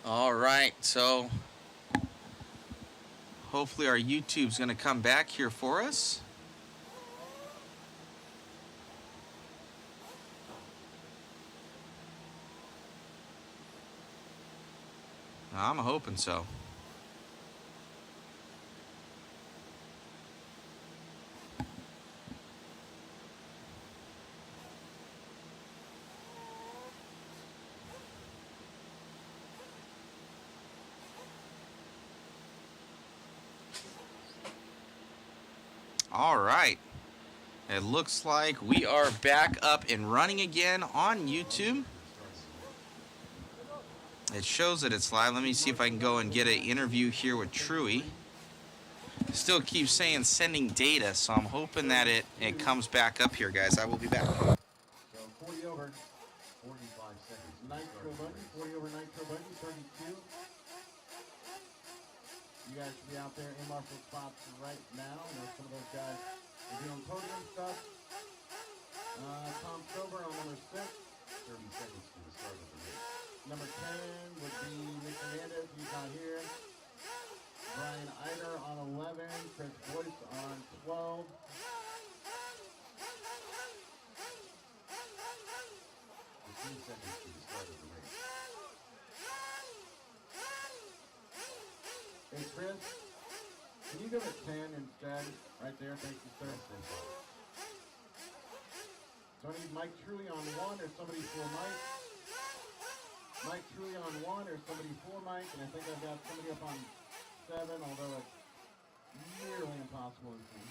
All right, so hopefully our YouTube's going to come back here for us. I'm hoping so. All right. It looks like we are back up and running again on YouTube. It shows that it's live. Let me see if I can go and get an interview here with Truey. Still keeps saying sending data, so I'm hoping that it comes back up here, guys. I will be back. So 40 over, 45 seconds. Nitro button, 40 over nitro button, 32. You guys should be out there in marshal spots right now. I know some of those guys are doing podium stuff. Tom Stover on number 6. 30 seconds to the start of the race. Number 10 would be Nick Hernandez, he's not here. Brian Eider on 11, Chris Boyce on 12. 15 seconds to the start of the race. Hey Chris, can you go to 10 instead? Right there, thank you sir. So I need Mike Truey on 1 or somebody for Mike. Mike Truey on 1 or somebody for Mike, and I think I've got somebody up on 7, although it's nearly impossible to see.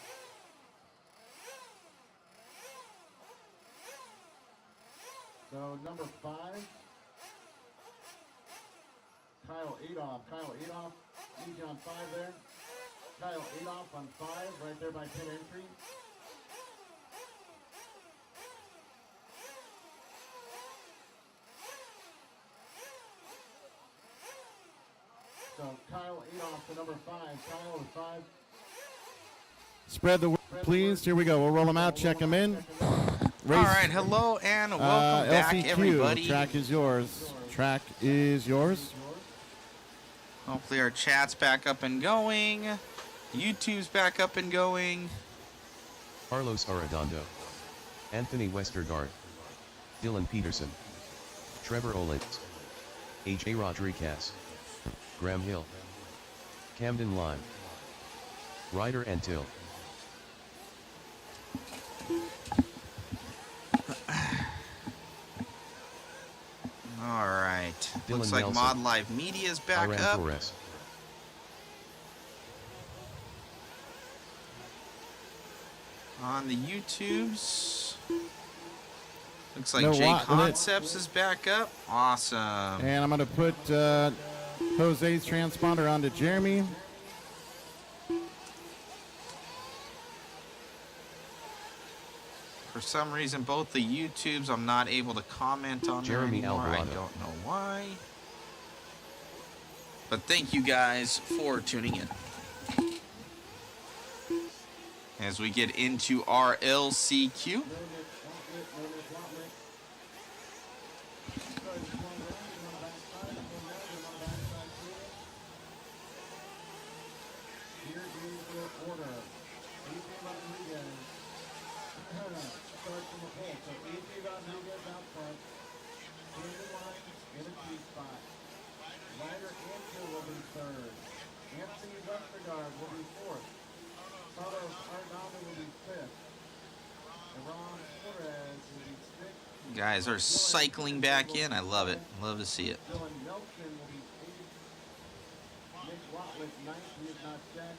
So number 5, Kyle Adolph. Kyle Adolph, need you on 5 there. Kyle Adolph on 5, right there by pit entry. So Kyle Adolph to number 5. Kyle with 5. Spread the word, please. Here we go. We'll roll them out, check them in. All right, hello and welcome back, LCQ, everybody. track is yours. Track is yours. Hopefully our chat's back up and going. YouTube's back up and going. Carlos Arredondo, Anthony Westergaard, Dylan Peterson, Trevor Olitz, H.A. Rodriguez, Graham Hill, Camden Lime, Ryder Antill. All right. Dylan Looks like Nelson. Mod Live Media is back Iran up. Torres. On the YouTubes. Looks like No Jay lot in it. Concepts is back up. Awesome. And I'm going to put Jose's transponder onto Jeremy. For some reason, both the YouTubes I'm not able to comment on Jeremy there anymore. Alvarado. I don't know why. But thank you guys for tuning in. As we get into our LCQ. Here is the order. AJ Rodriguez starts from the pole. So AJ Rodriguez out front. Camden Line in a G spot. Ryder Antill will be 3rd. Anthony Westergaard will be 4th. Carlos Arredondo will be 5th. Iran Torres will be 6th. Guys are cycling back in. I love it. Love to see it. Dylan Nelson will be 8th. Nick Watlick 9th. He is not checked.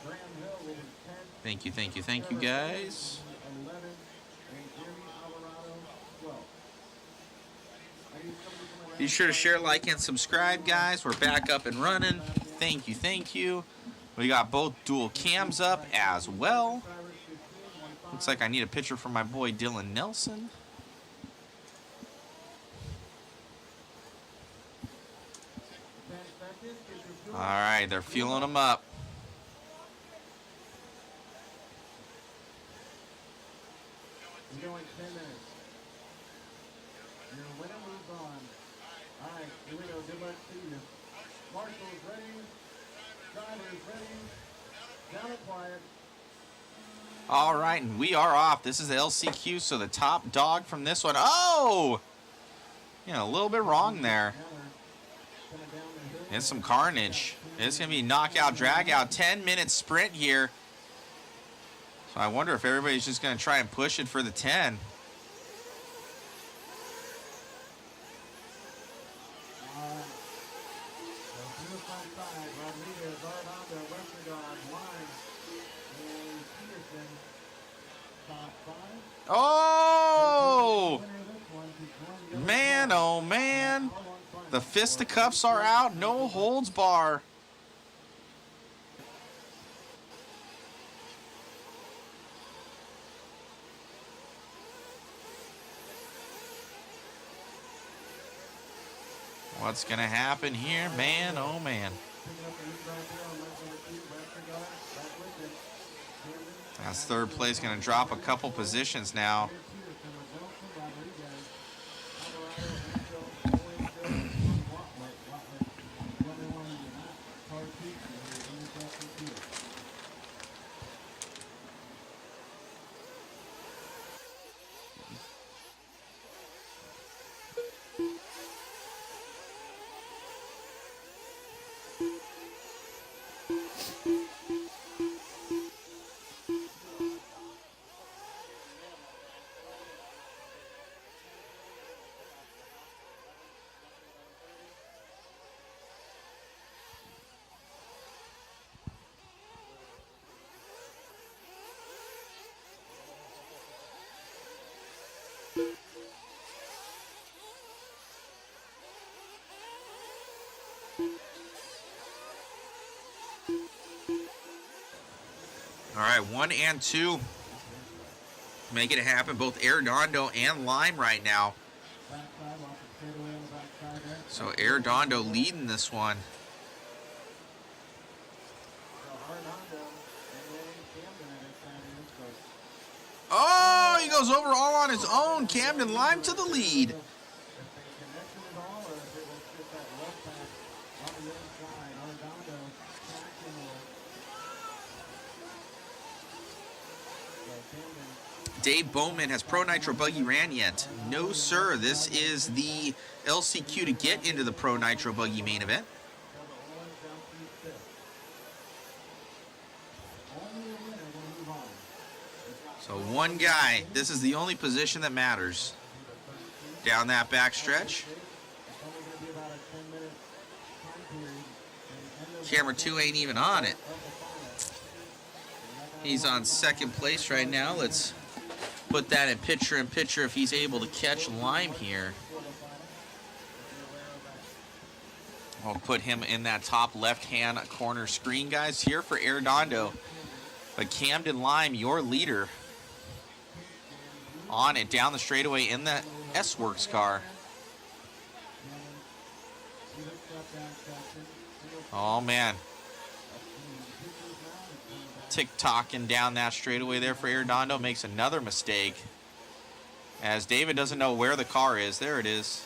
Graham Hill will be 10th. Thank you, thank you, thank you, guys. 11th. And Jeremy Alvarado 12th. Be sure to share, like, and subscribe, guys. We're back up and running. Thank you, thank you. We got both dual cams up as well. Looks like I need a picture for my boy Dylan Nelson. All right, they're fueling them up. We're going 10 minutes. Your winner moves on. All right. Here we go. Good luck to you. Marshall's ready. Driver's ready. Down and quiet. All right, and we are off. This is the LCQ, so the top dog from this one. Oh! Yeah, a little bit wrong there. And some carnage. It's going to be knockout, drag out, 10-minute sprint here. So I wonder if everybody's just going to try and push it for the 10. Oh! Man, oh man. The fisticuffs are out. No holds bar. What's going to happen here? Man, oh man. That's third place, going to drop a couple positions now. All right, 1 and 2. Making it happen, both Arredondo and Lime right now. So Arredondo leading this one. Oh, he goes over all on his own. Camden Lime to the lead. Dave Bowman, has Pro Nitro Buggy ran yet? No, sir. This is the LCQ to get into the Pro Nitro Buggy main event. So one guy. This is the only position that matters. Down that back stretch. Camera 2 ain't even on it. He's on second place right now. Let's put that in picture if he's able to catch Lime here. I'll put him in that top left-hand corner screen, guys, here for Arredondo. But Camden Lime, your leader, on it down the straightaway in the S-Works car. Oh, man. Tick-tocking down that straightaway there for Arredondo. Makes another mistake. As David doesn't know where the car is. There it is.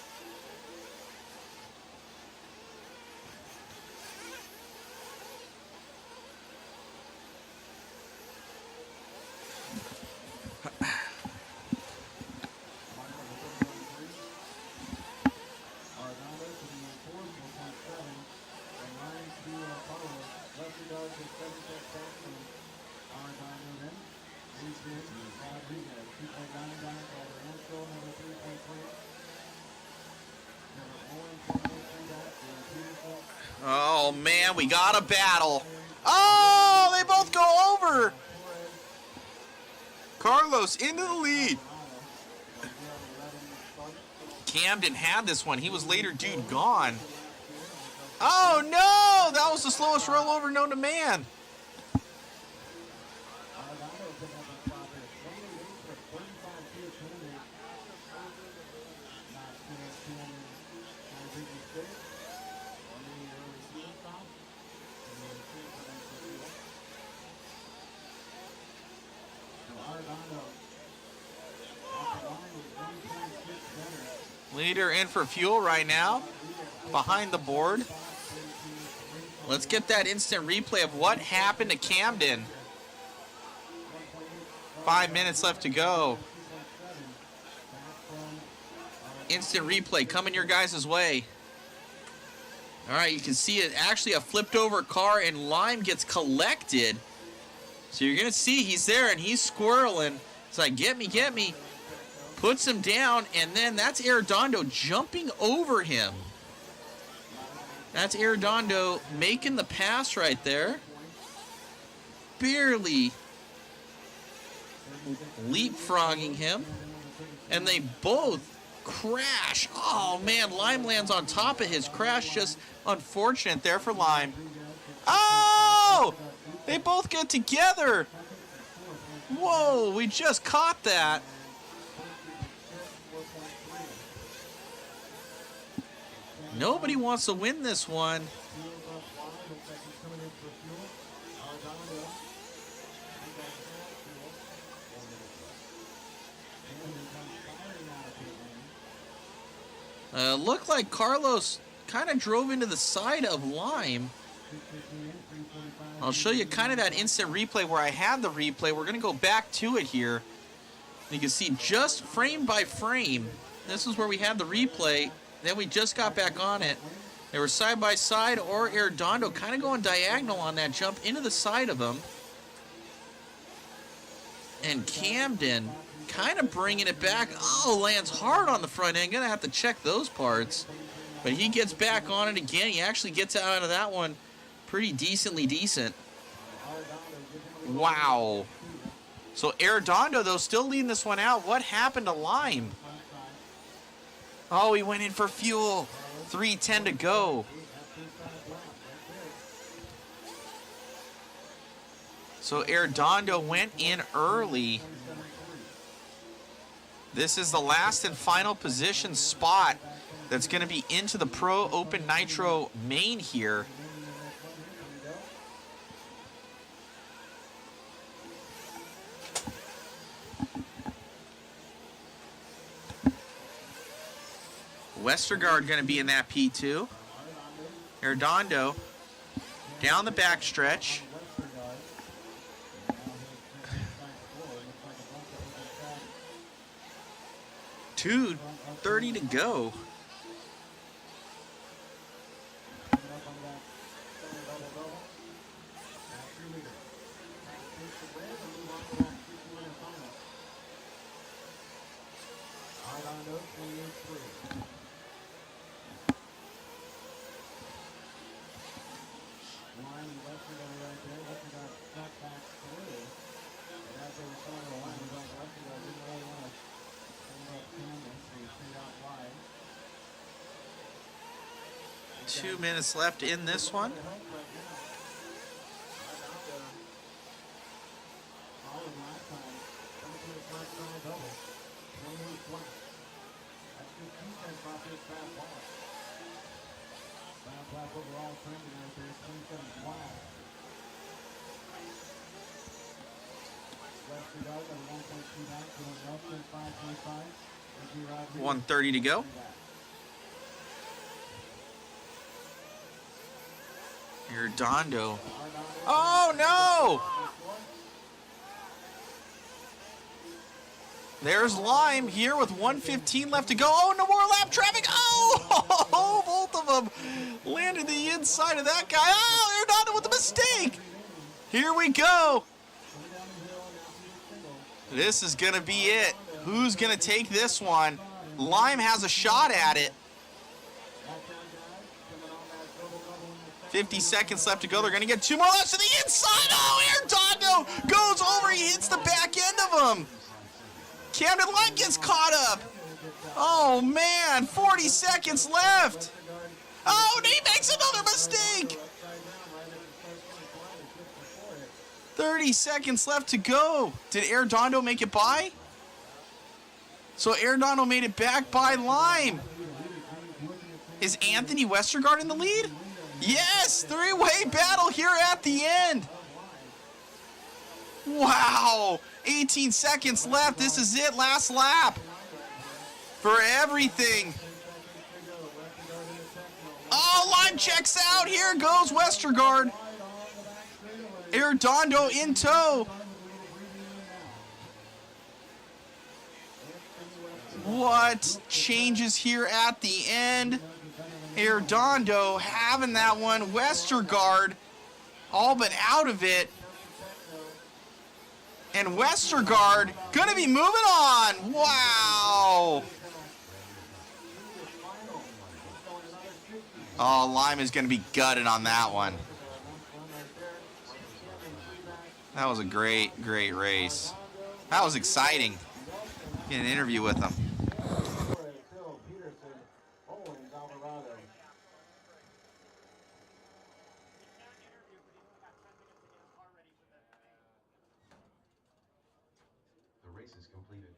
Oh, man, we got a battle. Oh, they both go over. Carlos into the lead. Camden had this one. He was later dude gone. Oh, no, that was the slowest rollover known to man. Leader in for fuel right now, behind the board. Let's get that instant replay of what happened to Camden. 5 minutes left to go. Instant replay coming your guys' way. All right, you can see it actually a flipped over car, and Lime gets collected. So you're gonna see he's there and he's squirreling. It's like, get me, get me. Puts him down, and then that's Arredondo jumping over him. That's Arredondo making the pass right there. Barely leapfrogging him. And they both crash. Oh, man, Lime lands on top of his crash. Just unfortunate there for Lime. Oh! They both get together. Whoa, we just caught that. Nobody wants to win this one. Looked like Carlos kind of drove into the side of Lime. I'll show you kind of that instant replay where I had the replay. We're going to go back to it here. You can see just frame by frame. This is where we had the replay. Then we just got back on it. They were side by side, or Arredondo kind of going diagonal on that jump into the side of him. And Camden kind of bringing it back. Oh, lands hard on the front end. Going to have to check those parts. But he gets back on it again. He actually gets out of that one pretty decently decent. Wow. So Arredondo, though, still leading this one out. What happened to Lime? Oh, he went in for fuel. 3:10 to go. So Arredondo went in early. This is the last and final position spot that's going to be into the Pro Open Nitro main here. Westergaard going to be in that P2. Arredondo down the backstretch. 2:30 to go. Two minutes left in this one. $1:30 to go. Arredondo. Oh, no! There's Lime here with 1:15 left to go. Oh, no more lap traffic. Oh, both of them landed the inside of that guy. Oh, Arredondo with a mistake. Here we go. This is going to be it. Who's going to take this one? Lime has a shot at it. 50 seconds left to go. They're going to get two more laps to the inside. Oh, Arredondo goes over. He hits the back end of him. Camden Lime gets caught up. Oh, man. 40 seconds left. Oh, and he makes another mistake. 30 seconds left to go. Did Arredondo make it by? So Arredondo made it back by Lime. Is Anthony Westergaard in the lead? Yes, three-way battle here at the end. Wow, 18 seconds left. This is it, last lap for everything. one checks out. Here goes Westergaard. Arredondo in tow. What changes here at the end? Arredondo having that one. Westergaard all but out of it. And Westergaard gonna be moving on. Wow. Oh, Lime is gonna be gutted on that one. That was a great race. That was exciting. Get an interview with him. The race is completed.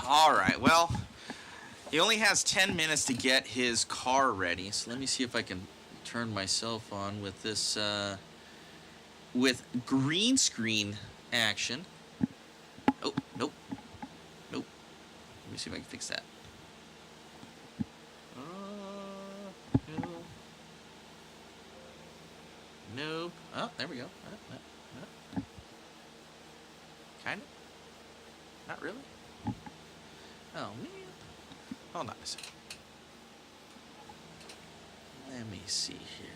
All right, well, he only has 10 minutes to get his car ready. So let me see if I can turn myself on with this, with green screen action. Oh, nope. Nope. Let me see if I can fix that. No. Nope. Oh, there we go. Kind of. Not really. Oh, man. Hold on a second. Let me see here.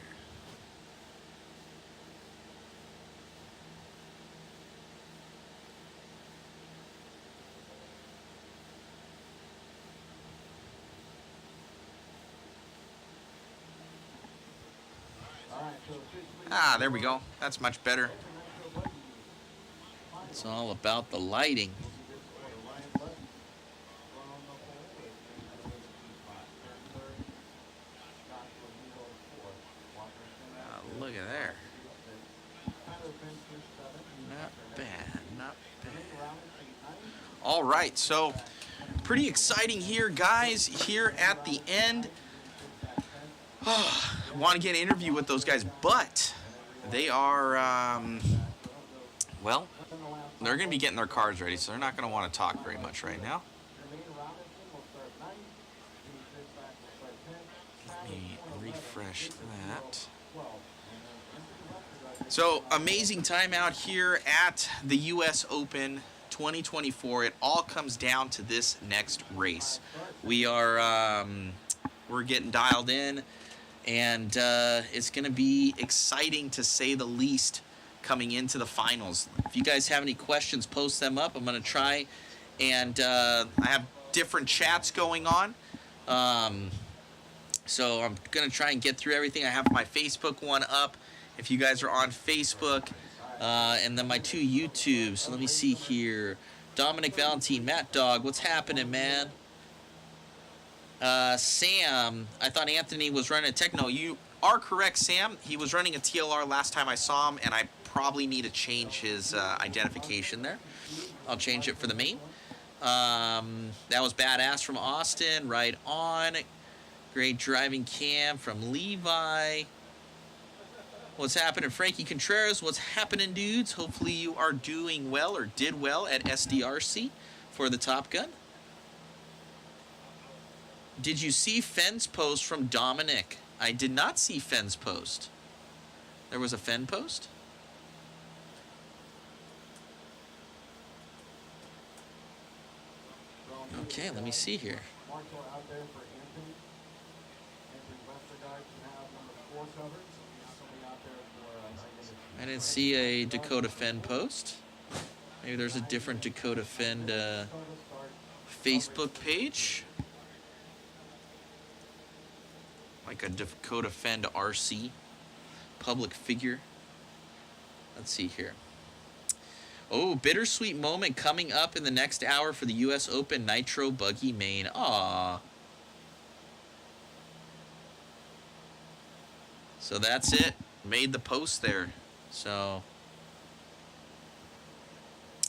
Ah, there we go. That's much better. It's all about the lighting. Look at there. Not bad, not bad. All right, so pretty exciting here, guys, here at the end. I want to get an interview with those guys, but they are, well, they're going to be getting their cars ready, so they're not going to want to talk very much right now. Let me refresh that. So, amazing time out here at the U.S. Open 2024. It all comes down to this next race. We are, we're getting dialed in, and it's going to be exciting to say the least coming into the finals. If you guys have any questions, post them up. I'm going to try, and I have different chats going on. So I'm going to try and get through everything. I have my Facebook one up if you guys are on Facebook, and then my 2 YouTubes. So let me see here. Dominic Valentine, Matt Dog, what's happening, man? Sam, I thought Anthony was running a Techno. You are correct, Sam. He was running a TLR last time I saw him, and I probably need to change his identification there. I'll change it for the main. That was badass from Austin. Right on. Great driving cam from Levi. What's happening, Frankie Contreras? What's happening, dudes? Hopefully you are doing well or did well at SDRC for the Top Gun. Did you see Fenn's post from Dominic? I did not see Fenn's post. There was a Fenn post? Okay, let me see here. I didn't see a Dakota Fenn post. Maybe there's a different Dakota Fenn Facebook page. Like a Dakota Fenn RC public figure. Let's see here. Oh, bittersweet moment coming up in the next hour for the U.S. Open Nitro Buggy main. Aww. So that's it. Made the post there. So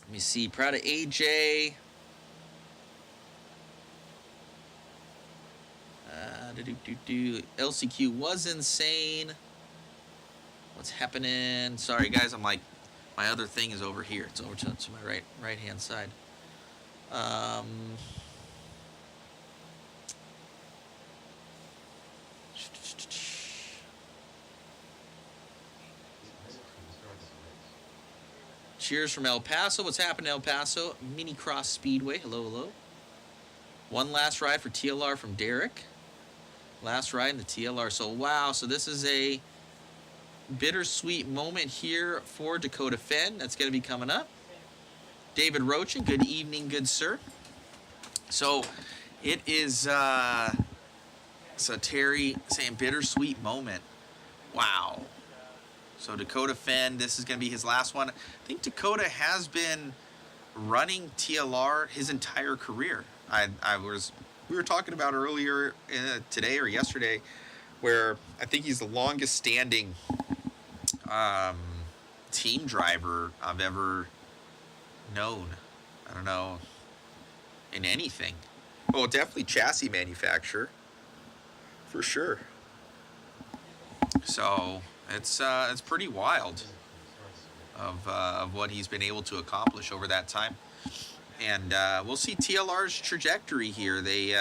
let me see. Proud of AJ. LCQ was insane. What's happening? Sorry guys, I'm like, my other thing is over here. It's over to my right hand side. Cheers from El Paso. What's happening, El Paso? Mini Cross Speedway. Hello, hello. One last ride for TLR from Derek. Last ride in the TLR. So, wow. So, this is a bittersweet moment here for Dakota Fenn. That's going to be coming up. David Rochin, good evening, good sir. So, it is, so Terry saying bittersweet moment. Wow. So Dakota Fenn, this is going to be his last one. I think Dakota has been running TLR his entire career. We were talking about earlier today or yesterday, where I think he's the longest standing team driver I've ever known. I don't know, in anything. Well, definitely chassis manufacturer, for sure. So it's pretty wild of what he's been able to accomplish over that time. And we'll see TLR's trajectory here. They,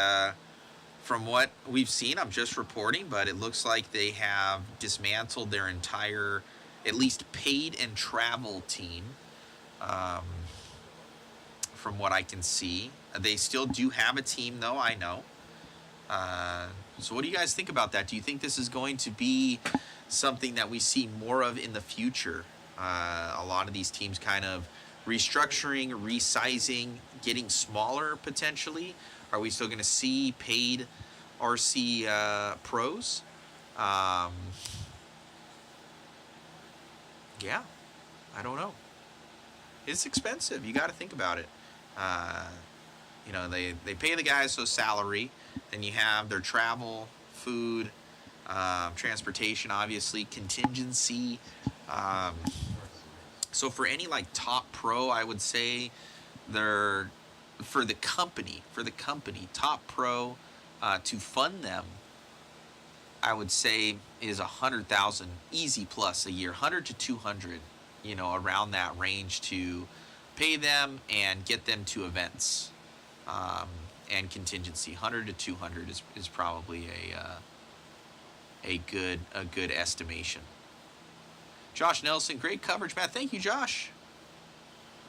from what we've seen, I'm just reporting, but it looks like they have dismantled their entire, at least paid and travel team. From what I can see, they still do have a team, though. I know. So what do you guys think about that? Do you think this is going to be something that we see more of in the future? A lot of these teams kind of restructuring, resizing, getting smaller potentially. Are we still going to see paid RC pros? Yeah, I don't know. It's expensive. You got to think about it. You know, they pay the guys so salary, then you have their travel, food, transportation, obviously, contingency. So for any like top pro, I would say they're for the company, top pro to fund them, I would say is 100,000 easy plus a year, 100 to 200, you know, around that range to pay them and get them to events. And contingency, 100 to 200 is probably a good estimation. Josh Nelson, great coverage, man. Thank you, Josh.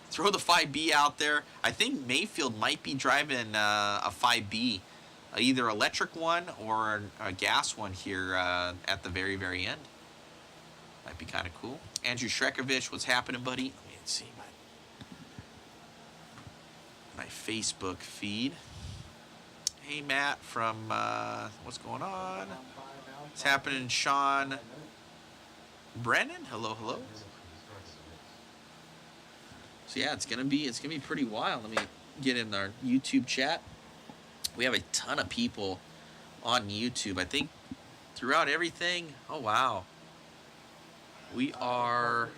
Throw the 5B out there. I think Mayfield might be driving a 5B, either electric one or a gas one here at the very, very end. Might be kind of cool. Andrew Shrekovich, what's happening, buddy? Let me see my Facebook feed. Hey, Matt from what's going on? What's happening, Sean Brennan? Hello, hello. So yeah, it's gonna be pretty wild. Let me get in our YouTube chat. We have a ton of people on YouTube. I think throughout everything. Oh wow, we are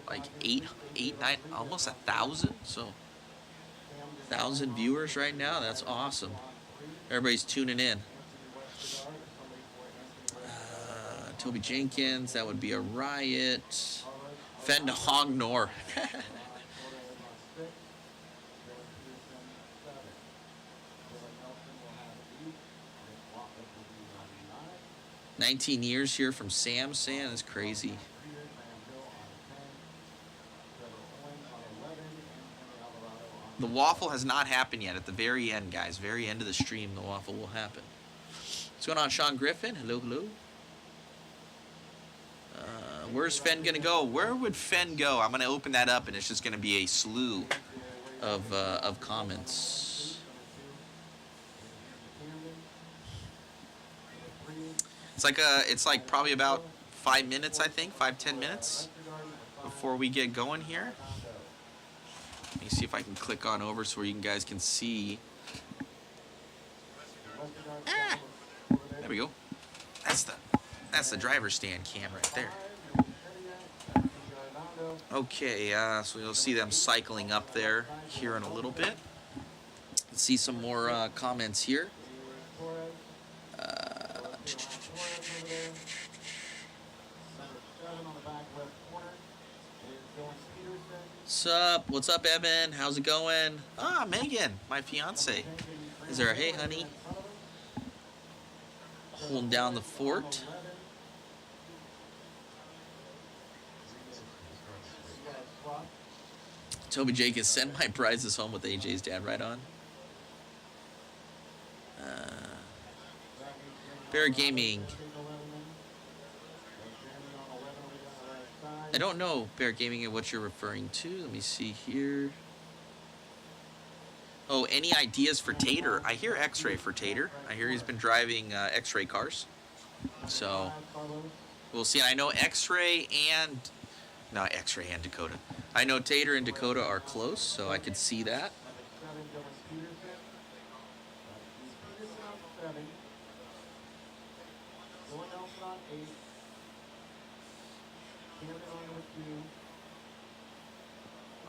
like 9, almost 1,000. So 1,000 viewers right now. That's awesome. Everybody's tuning in. Toby Jenkins, that would be a riot. Fend Hognor. 19 years here from Sam saying is crazy. The waffle has not happened yet. At the very end, guys, very end of the stream, the waffle will happen. What's going on, Sean Griffin? Hello, hello. Where's Fenn going to go? Where would Fenn go? I'm going to open that up, and it's just going to be a slew of comments. It's like probably about 5 minutes, I think, 5-10 minutes before we get going here. Let me see if I can click on over so you guys can see. There we go. That's the driver's stand cam right there. Okay, so you'll see them cycling up there here in a little bit. Let's see some more comments here. Sup? What's up, Evan? How's it going? Ah, Megan, my fiance. Is there a hey, honey? Holding down the fort. Toby Jacobs, send my prizes home with AJ's dad. Right on. Bear Gaming. I don't know, Bear Gaming, and what you're referring to. Let me see here. Oh, any ideas for Tater? I hear X-Ray for Tater. I hear he's been driving X-Ray cars. So, we'll see. I know X-Ray and... Not X-Ray and Dakota. I know Tater and Dakota are close, so I could see that.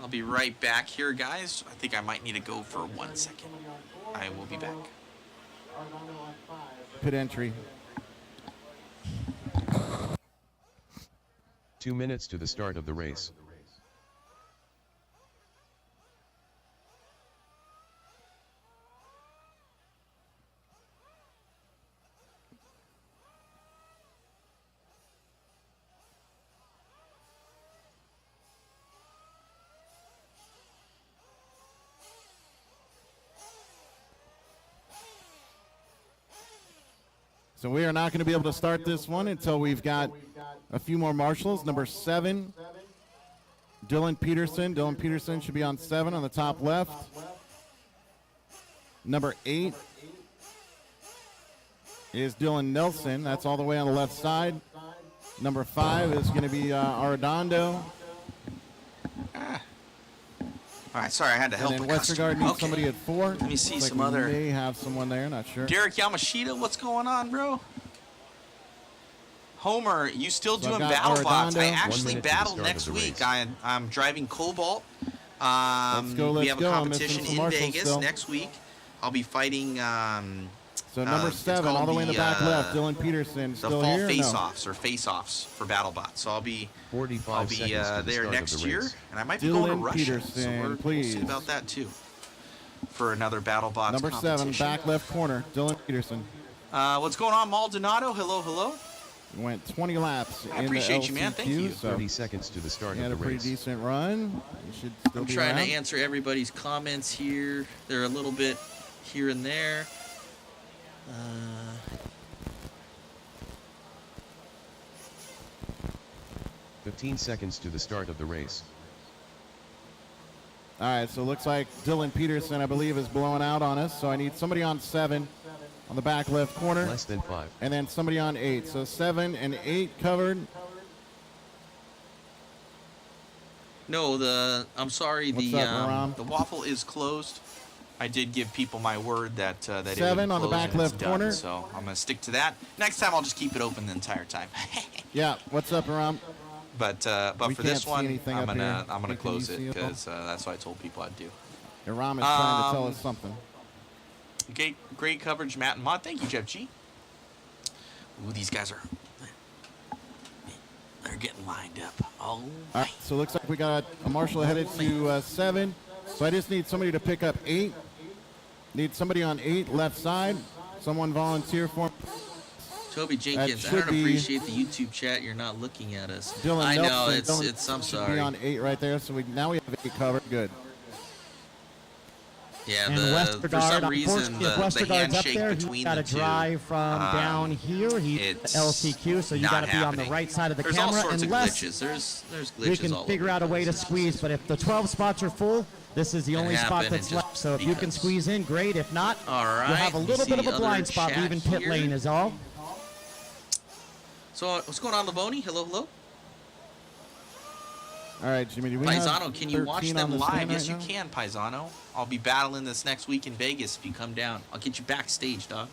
I'll be right back here, guys. I think I might need to go for 1 second. I will be back. Pit entry. 2 minutes to the start of the race. So we are not going to be able to start this one until we've got a few more marshals. Number 7, Dylan Peterson. Dylan Peterson should be on 7 on the top left. Number 8 is Dylan Nelson. That's all the way on the left side. Number 5 is going to be Arredondo. All right, sorry, I had to help. And then Westergaard needs somebody at 4. Let me see Looks some like other. We may have someone there, not sure. Derek Yamashita, what's going on, bro? Homer, you still So I've doing got battle bots? I Arredondo. actually 1 minute to the battle start next of the week. race. I'm driving Cobalt. Let's go, we have a I'm missing competition some in marshals Vegas still. next week. I'll be fighting. So number it's 7, called all the way in the back left, Dylan Peterson, The still fall here? No. face-offs or face-offs for BattleBots. So I'll be 45 seconds to the there start next of the year, race. and I might be going to Dylan Russia. Peterson, So we'll please. see about that too. For another BattleBots Number 7, competition. back left corner, Dylan Peterson. What's going on, Maldonado? Hello, hello. Went 20 laps I in appreciate the you, man. Thank you. So 30 seconds to the start he of had the a pretty race. decent run. He should still I'm be trying around. to answer everybody's comments here. They're a little bit here and there. 15 seconds to the start of the race. All right, so it looks like Dylan Peterson, I believe, is blowing out on us. So I need somebody on 7 on the back left corner. Less than 5. And then somebody on 8. So 7 and 8 covered. No, I'm sorry. What's up, Aram? The waffle is closed. I did give people my word that that it 7 would on the close back and it's left done, corner. So I'm gonna stick to that. Next time I'll just keep it open the entire time. Yeah, what's up, Aram? But We for can't this see one, anything I'm up gonna here. Can you close it see it all? because that's what I told people I'd do. Aram is trying to tell us something. Great coverage, Matt and Mod. Thank you, Jeff G. Ooh, these guys they're getting lined up. Oh, All right, so it looks like we got a marshal headed to 7. So I just need somebody to pick up 8. Need somebody on 8 left side. Someone volunteer for Toby Jenkins, I should don't be appreciate the YouTube chat. You're not looking at us. Dylan I know Nelson. Dylan it's. I'm should sorry. be on 8 right there. So now we have 8 covered. Good. Yeah, And for some Westergaard, reason, unfortunately, if the Westergaard's up handshake there, he's between got the to two. drive from down here. He's it's LCQ, so you not got to be on the happening. right side of the There's camera. all sorts Unless of glitches. There's glitches we can all figure over out a the way to place. squeeze, but if the 12 spots are full, this is the It only spot happened that's just left. So if you can because. squeeze in, great. If not, All right, you'll have a let me little see bit of the a blind other spot chat leaving pit here. lane is all. So what's going on, Lavoni? Hello. All right, Jimmy, do we have Paisano, can you watch 13 on them the live? stand Yes, right you now? can, Paisano. I'll be battling this next week in Vegas if you come down. I'll get you backstage, dog.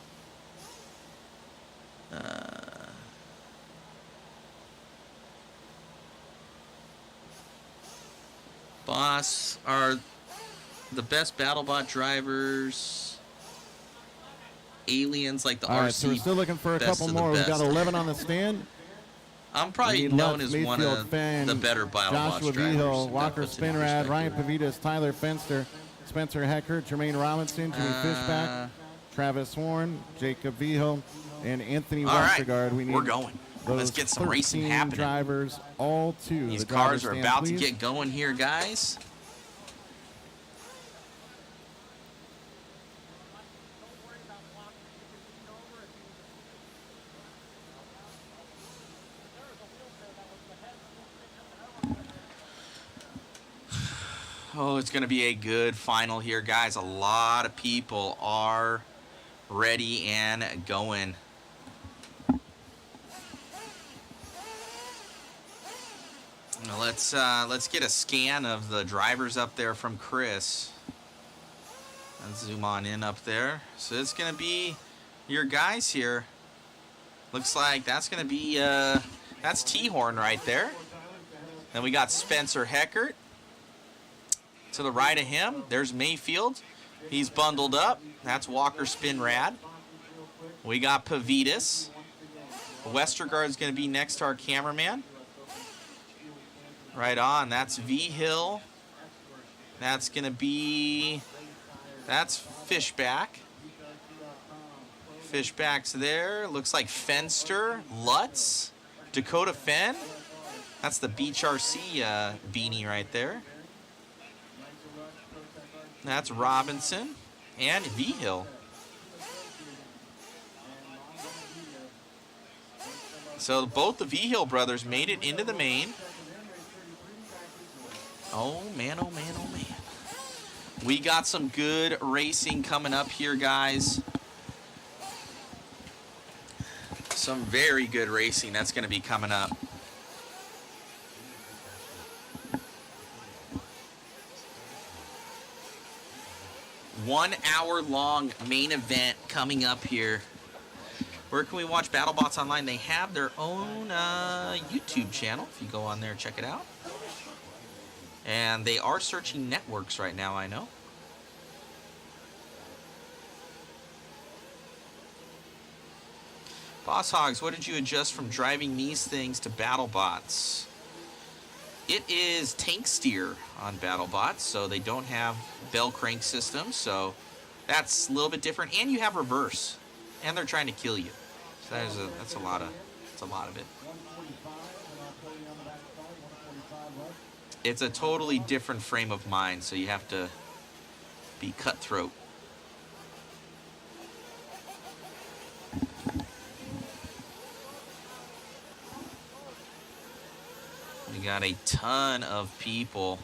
Boss, are the best BattleBot drivers aliens like the All RC? right, so we're still looking for a best couple of the more. We've got best? 11 on the stand. I'm We probably need known Lutz, as one Mayfield, of Fenn, the better BattleBots Joshua drivers. Vigil, if that Walker puts it in Spinrad, Ryan perspective. Pavitas, Tyler Fenster, Spencer Heckert, Jermaine Robinson, Jimmy Fishback, Travis Horn, Jacob Vigil, and Anthony All right, Westergaard. We need we're going. Let's those get some racing 13 happening. drivers, all to These the cars driver's are stand, about please. to get going here, guys. Oh, it's going to be a good final here, guys. A lot of people are ready and going. Now let's get a scan of the drivers up there from Chris. Let's zoom on in up there. So it's going to be your guys here. Looks like that's going to be that's T-Horn right there. Then we got Spencer Heckert. To the right of him, there's Mayfield. He's bundled up. That's Walker Spinrad. We got Pavitas. Westergaard's going to be next to our cameraman. Right on. That's V-Hill. That's going to be... That's Fishback. Fishback's there. Looks like Fenster. Lutz. Dakota Fenn. That's the Beach RC beanie right there. That's Robinson and V-Hill. So both the V-Hill brothers made it into the main. Oh, man, oh, man, oh, man. We got some good racing coming up here, guys. Some very good racing that's going to be coming up. 1 hour long main event coming up here. Where can we watch BattleBots Online? They have their own YouTube channel. If you go on there, check it out. And they are searching networks right now, I know. Boss Hogs, what did you adjust from driving these things to BattleBots? It is tank steer on BattleBots, so they don't have bell crank systems, so that's a little bit different. And you have reverse, and they're trying to kill you. So that's a lot of it. It's a totally different frame of mind, so you have to be cutthroat. We got a ton of people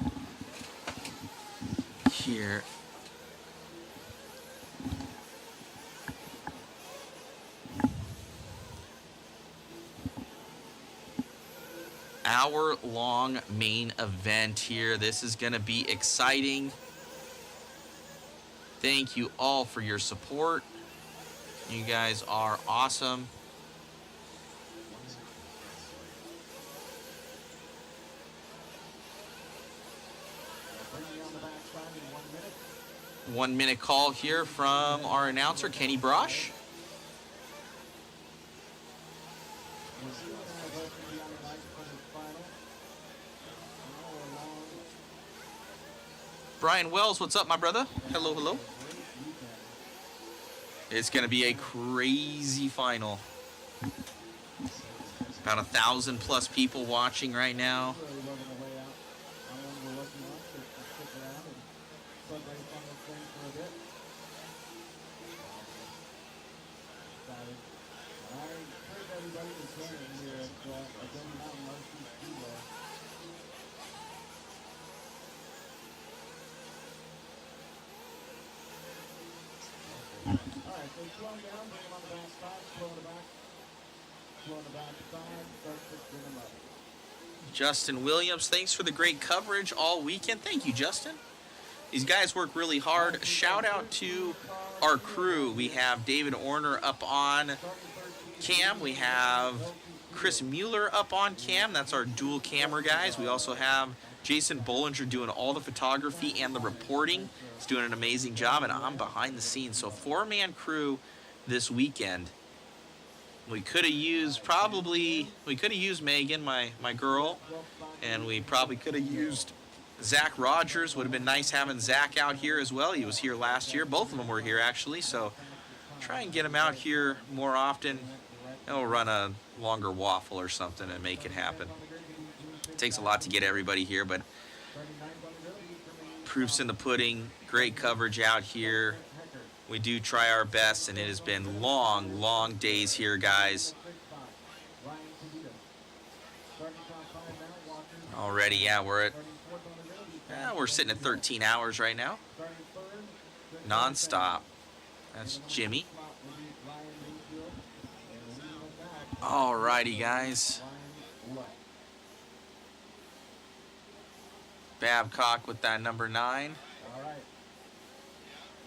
here. Hour-long main event here. This is going to be exciting. Thank you all for your support. You guys are awesome. One minute call here from our announcer, Kenny Brosh. Brian Wells, what's up, my brother? Hello, hello. It's going to be a crazy final. About 1,000 plus people watching right now. Justin Williams, thanks for the great coverage all weekend. Thank you, Justin. These guys work really hard. Shout out to our crew. We have David Orner up on cam. We have Chris Mueller up on cam. That's our dual camera guys. We also have Jason Bollinger doing all the photography and the reporting. He's doing an amazing job, and I'm behind the scenes. So 4-man crew this weekend. We could have used Megan, my girl, and we probably could have used Zach Rogers. Would have been nice having Zach out here as well. He was here last year. Both of them were here actually. So try and get him out here more often. And we'll run a longer waffle or something and make it happen. It takes a lot to get everybody here, but proof's in the pudding. Great coverage out here. We do try our best, and it has been long, long days here, guys. Already, yeah, we're sitting at 13 hours right now. Non-stop. That's Jimmy. Alrighty, guys. Babcock with that number 9. All right.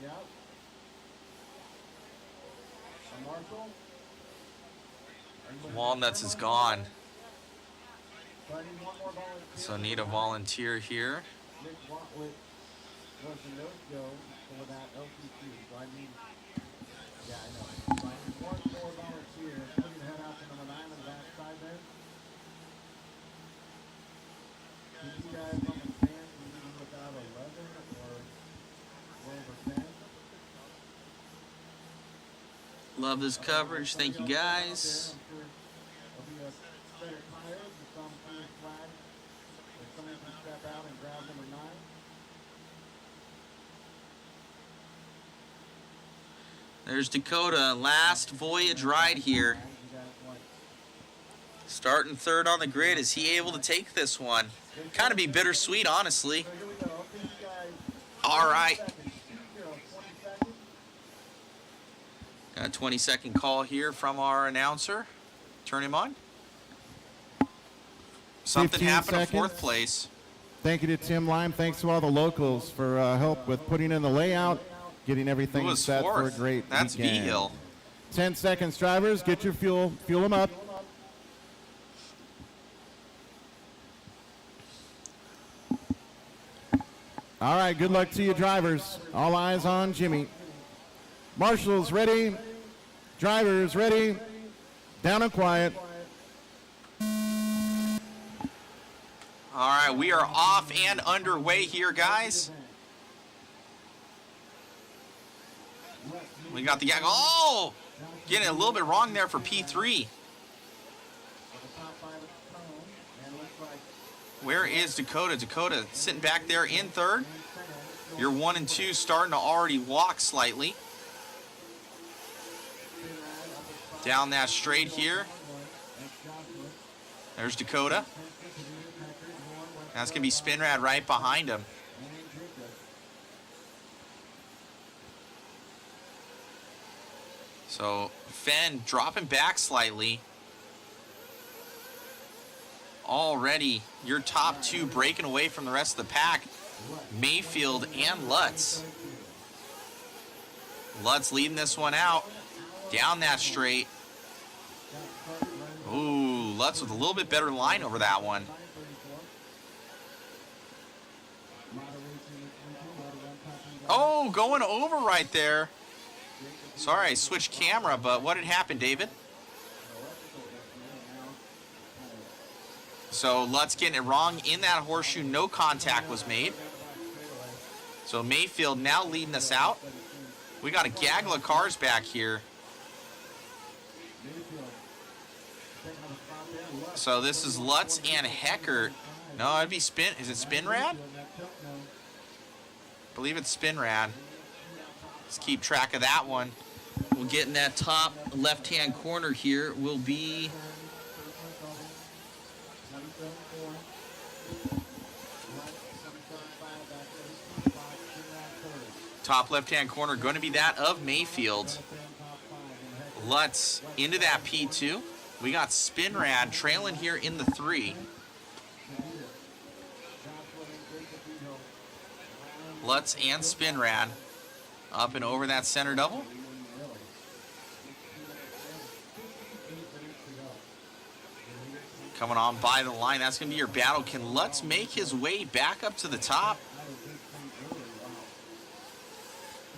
Yep. Marshall. Walnuts is gone. So I need one more volunteer. So need a volunteer here. Nick Watlet was a no-go for that LTC. So I need, yeah, I know. So I need one more volunteer. Put your head out to number 9 on the back side there. Did you guys on the stand leaving without 11 or over 10? Love this coverage. Thank you, guys. There's Dakota, last voyage ride here. Starting third on the grid. Is he able to take this one? Kind of be bittersweet, honestly. All right. Got a 20-second call here from our announcer. Turn him on. Something 15 happened in seconds. 4th place. Thank you to Tim Lime. Thanks to all the locals for help with putting in the layout, getting everything Who was set for a 4th? great That's weekend. V-Hill. 10 seconds, drivers. Get your fuel. Fuel them up. All right, good luck to you, drivers. All eyes on Jimmy. Marshals ready. Drivers ready. Down and quiet. All right, we are off and underway here, guys. We got the guy. Oh, getting it a little bit wrong there for P3. Where is Dakota? Dakota sitting back there in 3rd. Your 1 and 2 starting to already walk slightly. Down that straight here. There's Dakota. That's going to be Spinrad right behind him. So Fenn dropping back slightly. Already your top 2 breaking away from the rest of the pack. Mayfield and Lutz. Lutz leading this one out. Down that straight. Ooh, Lutz with a little bit better line over that one. Oh, going over right there. Sorry, I switched camera, but what had happened, David? So Lutz getting it wrong in that horseshoe. No contact was made. So Mayfield now leading us out. We got a gaggle of cars back here. So this is Lutz and Heckert. No, it'd be Spin. Is it Spinrad? I believe it's Spinrad. Let's keep track of that one. We'll get in that top left-hand corner here. Will be top left-hand corner going to be that of Mayfield. Lutz into that P2. We got Spinrad trailing here in the 3. Lutz and Spinrad up and over that center double. Coming on by the line. That's going to be your battle. Can Lutz make his way back up to the top?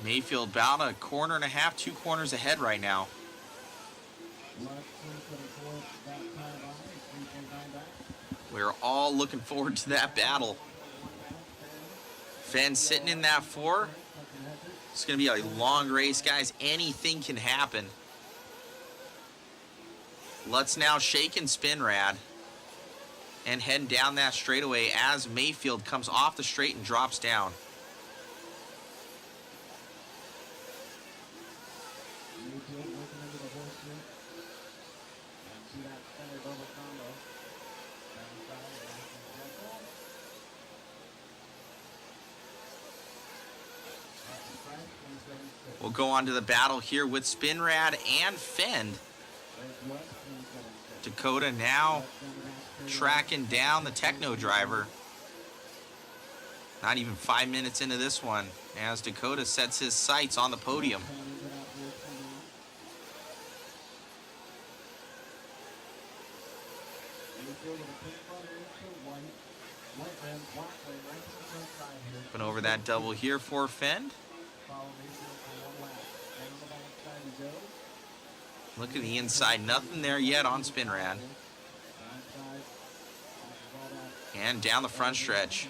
Mayfield about a corner and a half, 2 corners ahead right now. We're all looking forward to that battle. Fenn sitting in that 4. It's going to be a long race, guys. Anything can happen. Lutz now shaking Spinrad and heading down that straightaway as Mayfield comes off the straight and drops down. We'll go on to the battle here with Spinrad and Fenn. Dakota now tracking down the Techno driver. Not even 5 minutes into this one as Dakota sets his sights on the podium. Been over that double here for Fenn. Look at the inside, nothing there yet on Spinrad. And down the front stretch.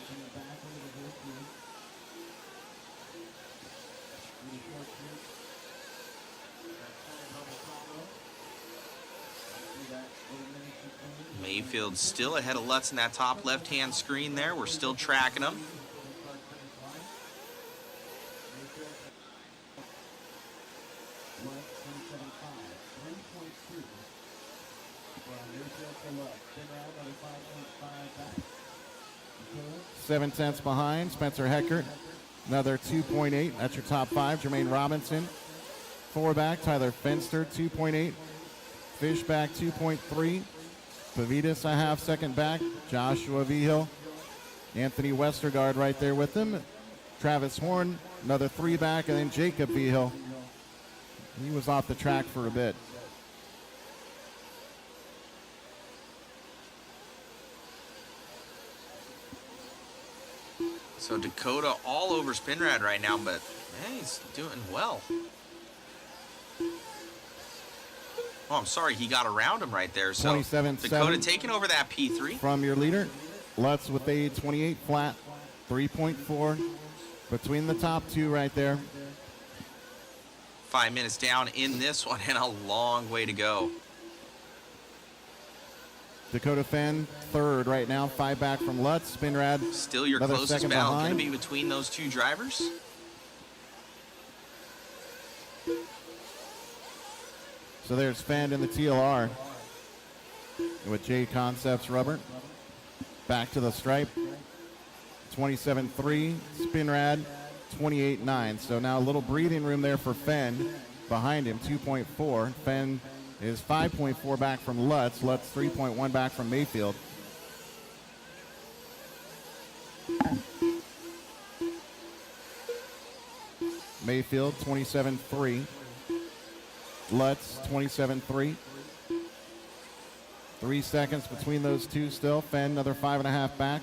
Mayfield still ahead of Lutz in that top left-hand screen there. We're still tracking him. Seven tenths behind, Spencer Heckert. Another 2.8. That's your top 5. Jermaine Robinson. 4 back, Tyler Fenster, 2.8. Fishback, 2.3. Pavitas, a half second back. Joshua Vigil. Anthony Westergaard right there with him. Travis Horn, another 3 back, and then Jacob Vigil. He was off the track for a bit. So Dakota all over Spinrad right now, but man, he's doing well. Oh, I'm sorry, he got around him right there. So 27-7 Dakota taking over that P3. From your leader, Lutz with a 28 flat, 3.4 between the top 2 right there. 5 minutes down in this one and a long way to go. Dakota Fenn, 3rd right now, 5 back from Lutz. Spinrad, still your another closest second battle going to behind. be between those 2 drivers. So there's Fenn in the TLR with J Concepts rubber. Back to the stripe. 27.3. Spinrad, 28.9. So now a little breathing room there for Fenn. Behind him, 2.4. Fenn is 5.4 back from Lutz. Lutz 3.1 back from Mayfield. Mayfield, 27.3. Lutz, 27.3. 3 seconds between those 2 still. Fenn, another 5.5 back.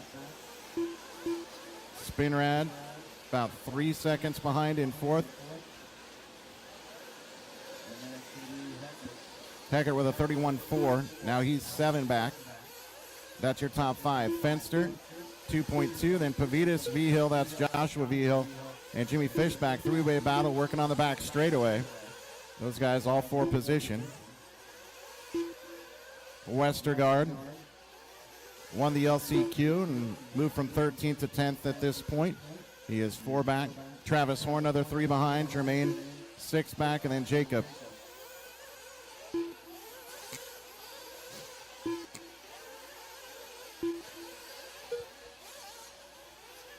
Spinrad, about 3 seconds behind in 4th. Heckert with a 31.4. Now he's 7 back. That's your top 5. Fenster, 2.2. Then Pavitas, Vigil, that's Joshua Vigil, and Jimmy Fishback. 3-way battle working on the back straightaway. Those guys all 4 position. Westergaard won the LCQ and moved from 13th to 10th at this point. He is 4 back. Travis Horn, another 3 behind. Jermaine, 6 back, and then Jacob.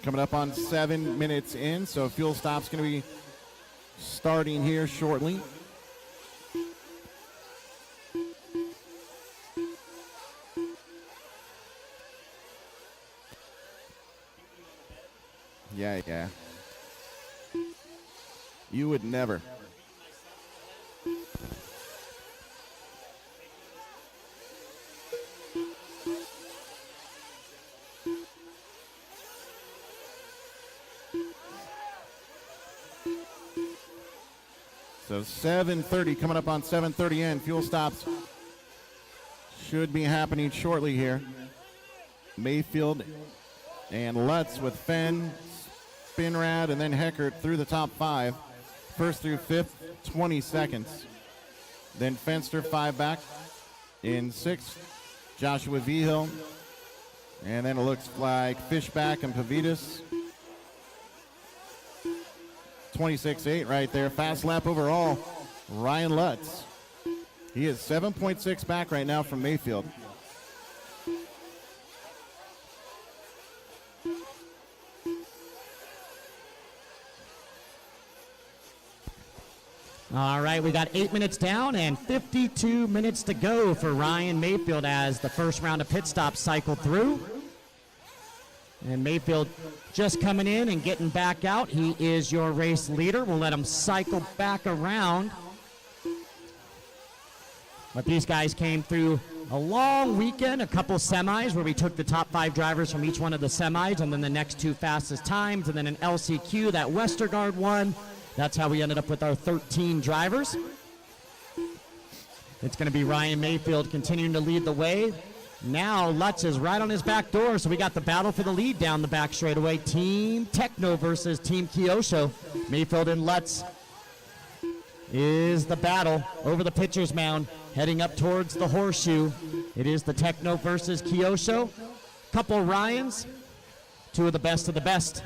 Coming up on 7 minutes in, so fuel stop's going to be starting here shortly. Yeah. You would never. So 7:30 coming up on 7:30 in. Fuel stops should be happening shortly here. Mayfield and Lutz with Fenn, Spinrad, and then Heckert through the top 5. First through fifth, 20 seconds. Then Fenster 5 back in 6th. Joshua Vigil. And then it looks like Fishback and Pavitas. 26.8 right there. Fast lap overall. Ryan Lutz. He is 7.6 back right now from Mayfield. All right, we got 8 minutes down and 52 minutes to go for Ryan Mayfield as the first round of pit stops cycled through. And Mayfield just coming in and getting back out. He is your race leader. We'll let him cycle back around. But these guys came through a long weekend, a couple semis where we took the top 5 drivers from each one of the semis and then the next 2 fastest times and then an LCQ that Westergaard won. That's how we ended up with our 13 drivers. It's going to be Ryan Mayfield continuing to lead the way. Now Lutz is right on his back door, so we got the battle for the lead down the back straightaway. Team Techno versus Team Kyosho. Mayfield and Lutz is the battle over the pitcher's mound, heading up towards the horseshoe. It is the Techno versus Kyosho. Couple Ryans, 2 of the best.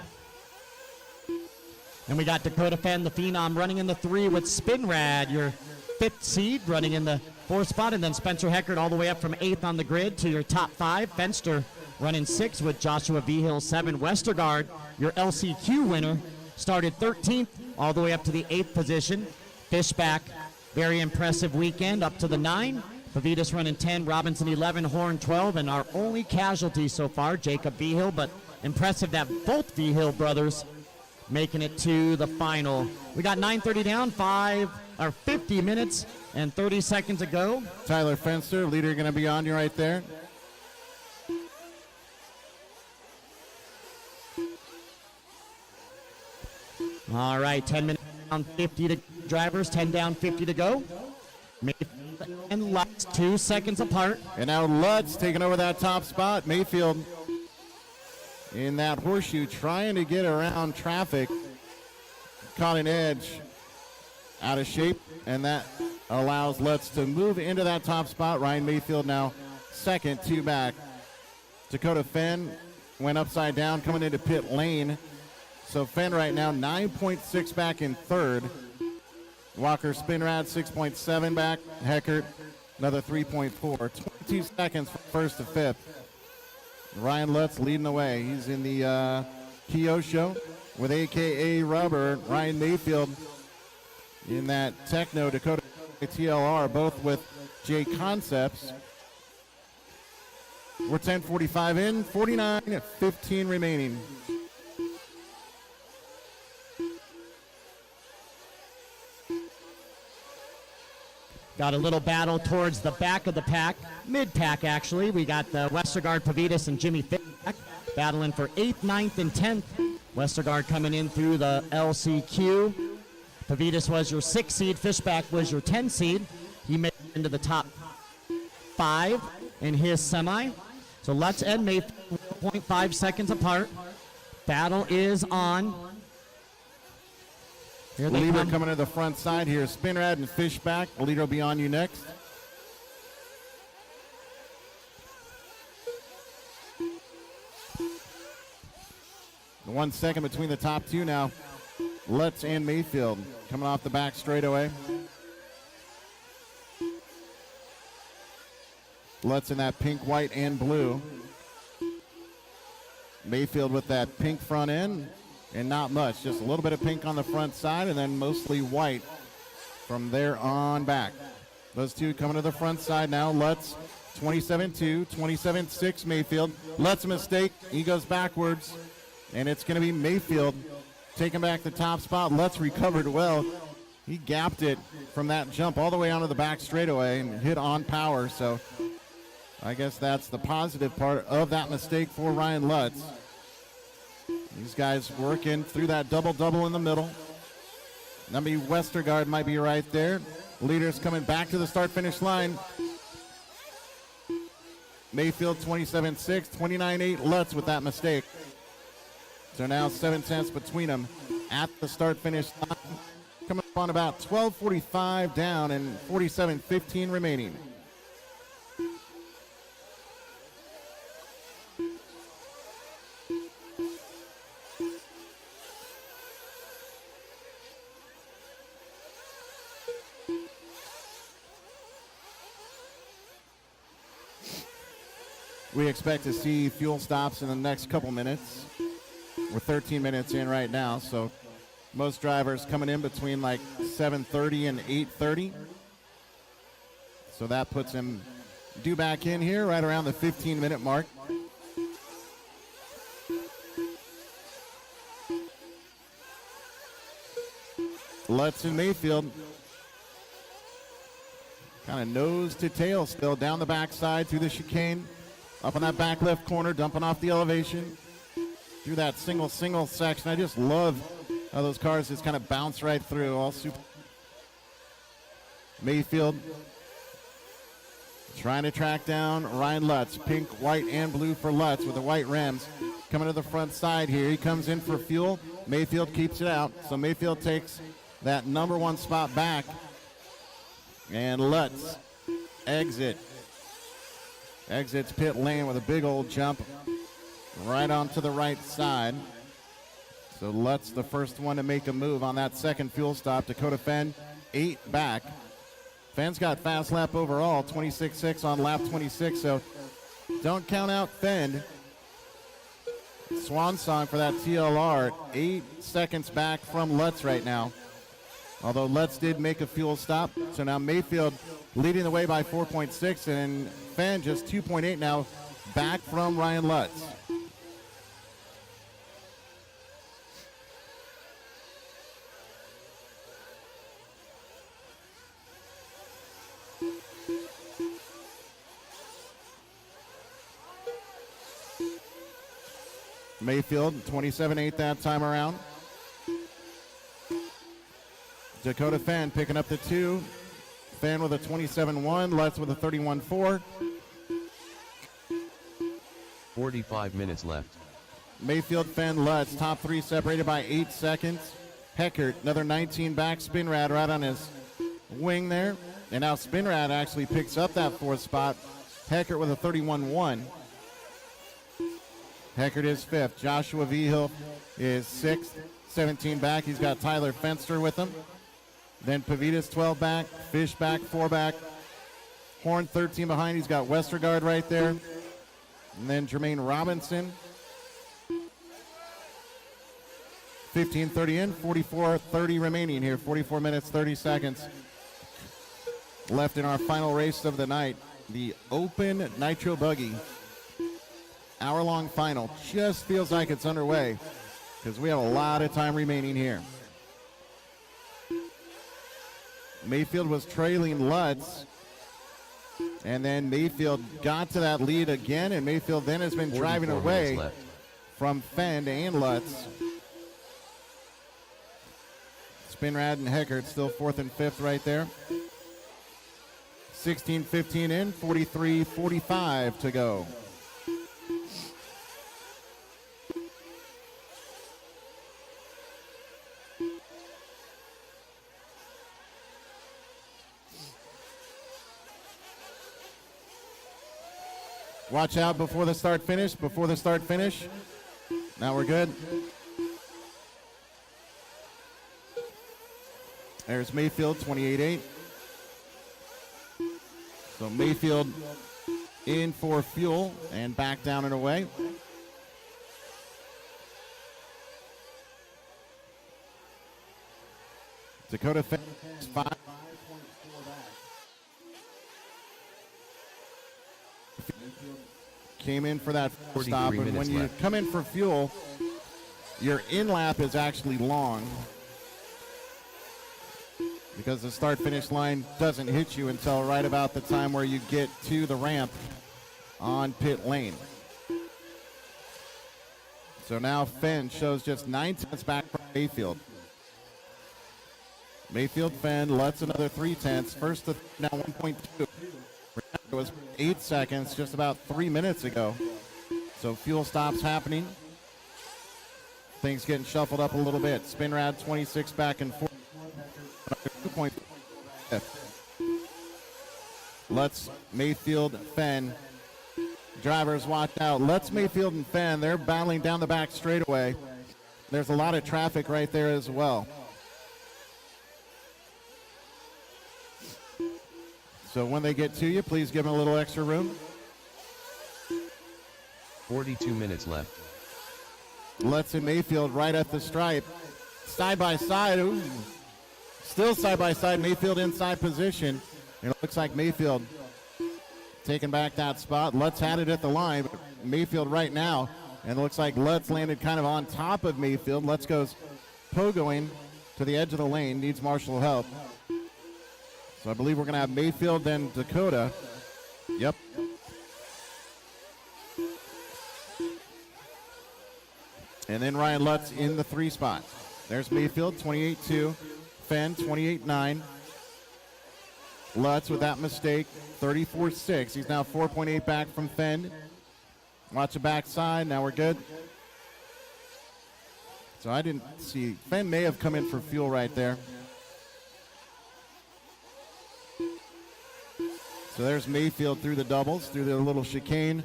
And we got Dakota Fenn, the Phenom, running in the 3 with Spinrad, your 5th seed, running in the 4th spot. And then Spencer Heckert all the way up from 8th on the grid to your top 5. Fenster running 6th with Joshua Vigil 7. Westergaard, your LCQ winner, started 13th all the way up to the 8th position. Fishback, very impressive weekend, up to the 9. Pavitas running 10, Robinson 11, Horn 12. And our only casualty so far, Jacob Vigil. But impressive that both Vigil brothers making it to the final. We got 9:30 down, 50 minutes and 30 seconds to go. Tyler Fenster, leader, going to be on you right there. All right, 10 minutes down, 50 to drivers, 10 down, 50 to go. Mayfield and Lutz 2 seconds apart. And now Lutz taking over that top spot. Mayfield in that horseshoe trying to get around traffic. Caught an edge out of shape, and that allows Lutz to move into that top spot. Ryan Mayfield now 2nd, 2 back. Dakota Fenn went upside down coming into pit lane. So Fenn right now 9.6 back in 3rd. Walker Spinrad 6.7 back. Heckert another 3.4. 22 seconds from 1st to 5th. Ryan Lutz leading the way. He's in the Kyosho with AKA Rubber. Ryan Mayfield in that Techno Dakota TLR, both with J Concepts. We're 10:45 in, 49:15 remaining. Got a little battle towards the back of the pack, mid-pack actually. We got the Westergaard, Pavitas, and Jimmy Fishback battling for 8th, 9th, and 10th. Westergaard coming in through the LCQ. Pavitas was your 6 seed. Fishback was your 10 seed. He made it into the top 5 in his semi. So Lutz and Mayfield 0.5 seconds apart. Battle is on. Here they Leader come. coming to the front side here. Spinrad and Fishback. The leader will be on you next. The 1 second between the top 2 now. Lutz and Mayfield coming off the back straightaway. Lutz in that pink, white, and blue. Mayfield with that pink front end and not much. Just a little bit of pink on the front side and then mostly white from there on back. Those two coming to the front side now. Lutz 27-2, 27-6 Mayfield. Lutz a mistake. He goes backwards. And it's going to be Mayfield taking back the top spot. Lutz recovered well. He gapped it from that jump all the way onto the back straightaway and hit on power. So I guess that's the positive part of that mistake for Ryan Lutz. These guys working through that double-double in the middle. Number Westergaard might be right there. Leaders coming back to the start-finish line. Mayfield 27.6, 29.8 Lutz with that mistake. So now 7 tenths between them at the start-finish line. Coming up on about 12:45 down and 47:15 remaining. We expect to see fuel stops in the next couple minutes. We're 13 minutes in right now, so most drivers coming in between like 7:30 and 8:30. So that puts him due back in here right around the 15-minute mark. Lutz and Mayfield kind of nose to tail still down the backside through the chicane. Up on that back left corner, dumping off the elevation. Through that single section. I just love how those cars just kind of bounce right through. All super. Mayfield trying to track down Ryan Lutz. Pink, white, and blue for Lutz with the white rims. Coming to the front side here. He comes in for fuel. Mayfield keeps it out. So Mayfield takes that number 1 spot back. And Lutz exits pit lane with a big old jump right onto the right side. So Lutz the first one to make a move on that second fuel stop. Dakota Fenn 8 back. Fenn's got fast lap overall, 26.6 on lap 26, so don't count out Fenn. Swan song for that TLR, 8 seconds back from Lutz right now. Although Lutz did make a fuel stop, so now Mayfield leading the way by 4.6, and Fenn just 2.8 now, back from Ryan Lutz. Mayfield 27.8 that time around. Dakota Fenn picking up the 2. Fenn with a 27.1, Lutz with a 31.4. 45 minutes left. Mayfield, Fenn, Lutz, top 3 separated by 8 seconds. Heckert, another 19 back. Spinrad right on his wing there. And now Spinrad actually picks up that 4th spot. Heckert with a 31.1. Heckert is 5th. Joshua Vigil is 6th, 17 back. He's got Tyler Fenster with him. Then Pavitas 12 back, Fish back, 4 back. Horn 13 behind. He's got Westergaard right there. And then Jermaine Robinson. 15:30 in, 44:30 remaining here. 44 minutes, 30 seconds left in our final race of the night. The Open Nitro Buggy. Hour-long final. Just feels like it's underway because we have a lot of time remaining here. Mayfield was trailing Lutz, and then Mayfield got to that lead again, and Mayfield then has been driving away from Fenn and Lutz. Spinrad and Heckert still 4th and 5th right there. 16:15 in, 43:45 to go. Watch out before the start finish. Now we're good. There's Mayfield, 28.8. So Mayfield in for fuel and back down and away. Dakota Fenn 5. Came in for that stop, and when you come in for fuel, your in-lap is actually long because the start-finish line doesn't hit you until right about the time where you get to the ramp on pit lane. So now Fenn shows just 9 tenths back from Mayfield. Mayfield, Fenn, Lutz another 3/10. First to now 1.2. It was 8 seconds just about 3 minutes ago. So fuel stops happening. Things getting shuffled up a little bit. Spinrad 26 back and forth. 2.5. Lutz, Mayfield, Fenn. Drivers watch out. Lutz, Mayfield, and Fenn, they're battling down the back straightaway. There's a lot of traffic right there as well. So when they get to you, please give them a little extra room. 42 minutes left. Lutz and Mayfield right at the stripe. Side by side. Ooh. Still side by side. Mayfield inside position. And it looks like Mayfield taking back that spot. Lutz had it at the line, but Mayfield right now. And it looks like Lutz landed kind of on top of Mayfield. Lutz goes pogoing to the edge of the lane. Needs marshal help. So I believe we're going to have Mayfield, then Dakota. Yep. And then Ryan Lutz in the 3 spot. There's Mayfield, 28-2. Fenn, 28-9. Lutz with that mistake, 34-6. He's now 4.8 back from Fenn. Watch the backside. Now we're good. So I didn't see. Fenn may have come in for fuel right there. So there's Mayfield through the doubles, through the little chicane,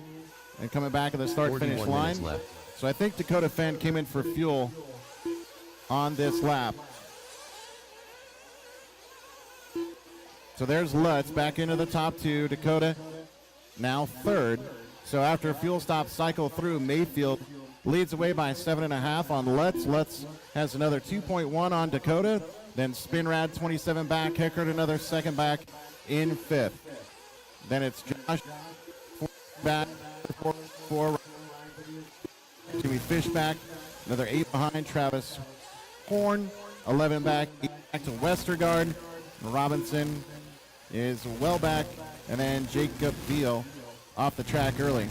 and coming back at the start-finish line. Left. So I think Dakota Fenn came in for fuel on this lap. So there's Lutz back into the top 2. Dakota now 3rd. So after a fuel stop cycle through, Mayfield leads away by 7.5 on Lutz. Lutz has another 2.1 on Dakota. Then Spinrad 27 back. Heckert another 2nd back in 5th. Then it's Josh back 4. Jimmy Fishback, another 8 behind. Travis Horn, 11 back. 8 back to Westergaard. Robinson is well back. And then Jacob Beal off the track early.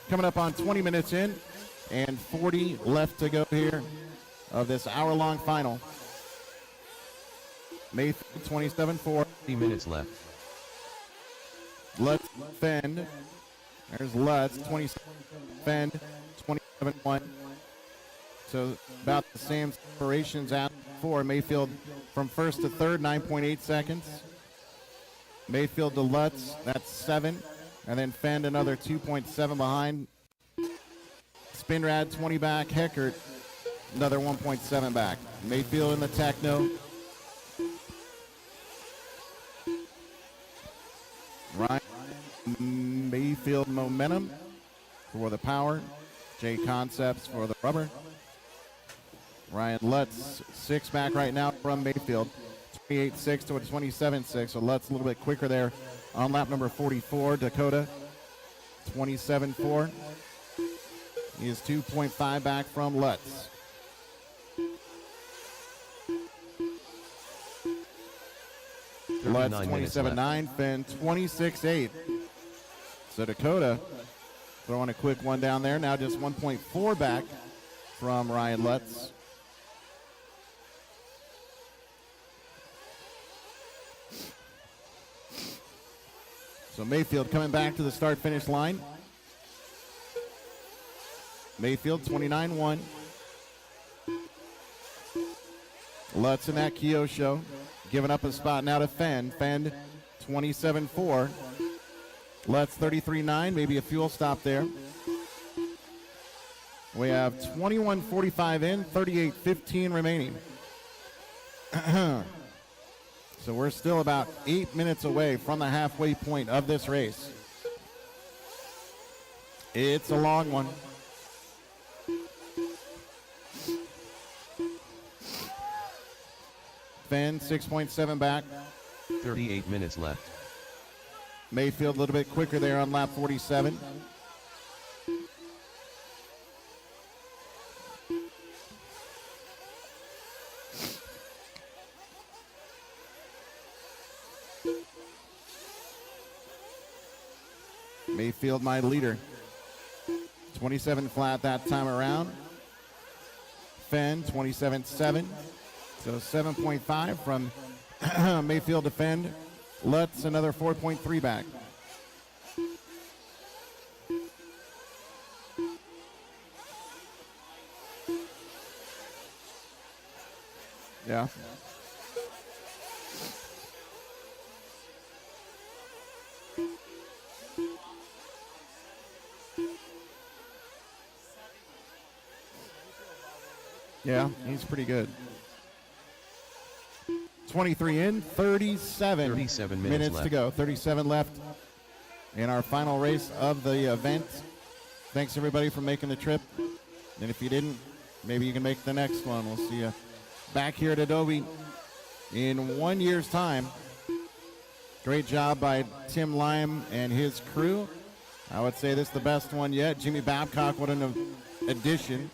Coming up on 20 minutes in and 40 left to go here of this hour-long final. Mayfield 27-4. 3 minutes left. Lutz, Fenn. There's Lutz, 27. Fenn, 27-1. So about the same separations at 4. Mayfield from 1st to 3rd, 9.8 seconds. Mayfield to Lutz, that's 7. And then Fenn another 2.7 behind. Spinrad 20 back. Heckert another 1.7 back. Mayfield in the techno. Ryan Mayfield momentum for the power. J Concepts for the rubber. Ryan Lutz 6 back right now from Mayfield. 28-6 to a 27-6. So Lutz a little bit quicker there on lap number 44. Dakota 27-4. He is 2.5 back from Lutz. Lutz 27-9, Fenn 26-8. So Dakota throwing a quick one down there. Now just 1.4 back from Ryan Lutz. So Mayfield coming back to the start-finish line. Mayfield 29-1. Lutz in that Keo show. Giving up a spot now to Fenn. Fenn 27-4. Lutz 33-9. Maybe a fuel stop there. We have 21:45 in, 38:15 remaining. So we're still about 8 minutes away from the halfway point of this race. It's a long one. Fenn 6.7 back. 38 minutes left. Mayfield a little bit quicker there on lap 47. Mayfield, my leader. 27 flat that time around. Fenn 27.7. So 7.5 from Mayfield to Fenn. Lutz another 4.3 back. Yeah. Yeah, he's pretty good. 23 in, 37 minutes to go. 37 left in our final race of the event. Thanks everybody for making the trip. And if you didn't, maybe you can make the next one. We'll see you back here at Adobe in 1 year's time. Great job by Tim Lime and his crew. I would say this is the best one yet. Jimmy Babcock, what an addition.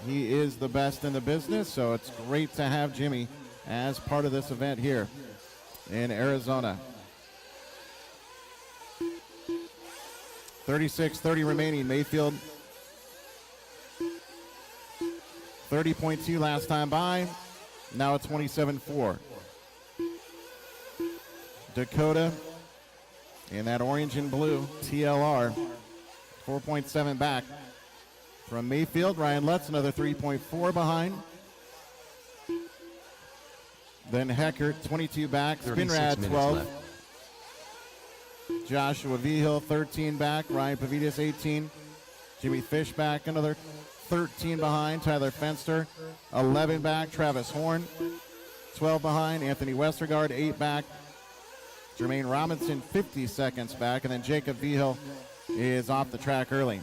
He is the best in the business, so it's great to have Jimmy as part of this event here in Arizona. 36:30 remaining. Mayfield 30.2 last time by. Now it's 27.4. Dakota in that orange and blue TLR 4.7 back. From Mayfield, Ryan Lutz another 3.4 behind. Then Heckert 22 back. Spinrad 12. Left. Joshua Vigil 13 back. Ryan Pavitas 18. Jimmy Fishback another 13 behind. Tyler Fenster 11 back. Travis Horn 12 behind. Anthony Westergaard 8 back. Jermaine Robinson 50 seconds back. And then Jacob Vigil is off the track early.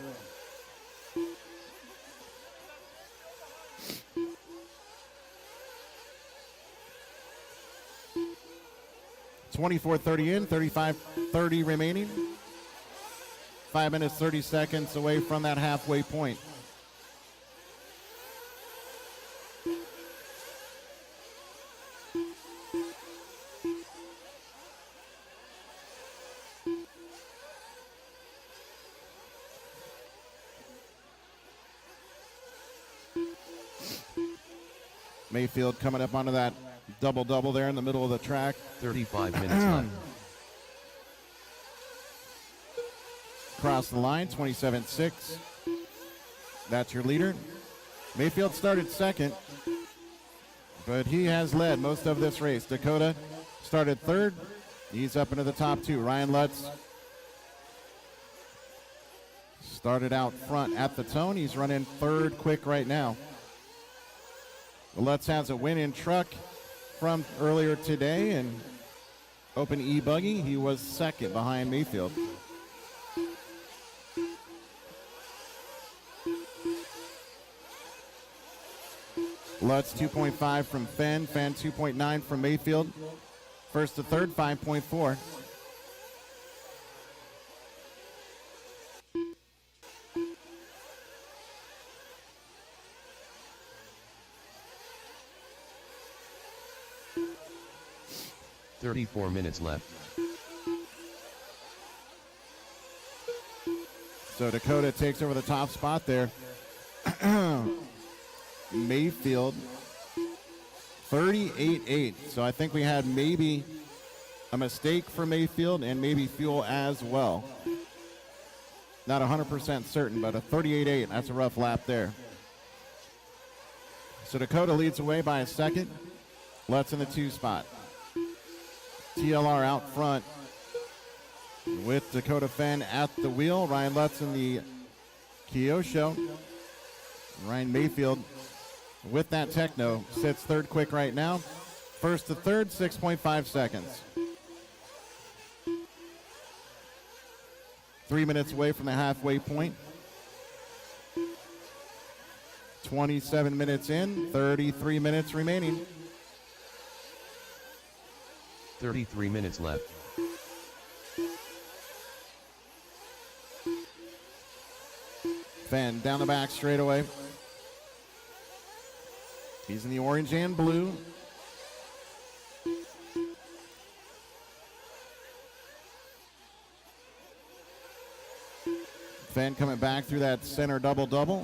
.24:30 in, 35:30 remaining. 5 minutes, 30 seconds away from that halfway point. Mayfield coming up onto that double-double there in the middle of the track. 35 minutes left. Across the line, 27.6. That's your leader. Mayfield started second, but he has led most of this race. Dakota started third. He's up into the top two. Ryan Lutz started out front at the tone. He's running third quick right now. Lutz has a win in truck from earlier today and open e-buggy. He was second behind Mayfield. Lutz 2.5 from Fenn. Fenn 2.9 from Mayfield. First to third, 5.4. .34 minutes left. So Dakota takes over the top spot there. Mayfield 38.8. So I think we had maybe a mistake for Mayfield and maybe fuel as well. Not 100% certain, but a 38.8. That's a rough lap there. So Dakota leads away by a second. Lutz in the 2 spot. TLR out front with Dakota Fenn at the wheel. Ryan Lutz in the Kyosho. Ryan Mayfield with that Techno sits third quick right now. First to third, 6.5 seconds. 3 minutes away from the halfway point. 27 minutes in, 33 minutes remaining. 33 minutes left. Fenn down the back straightaway. He's in the orange and blue. Fenn coming back through that center double-double.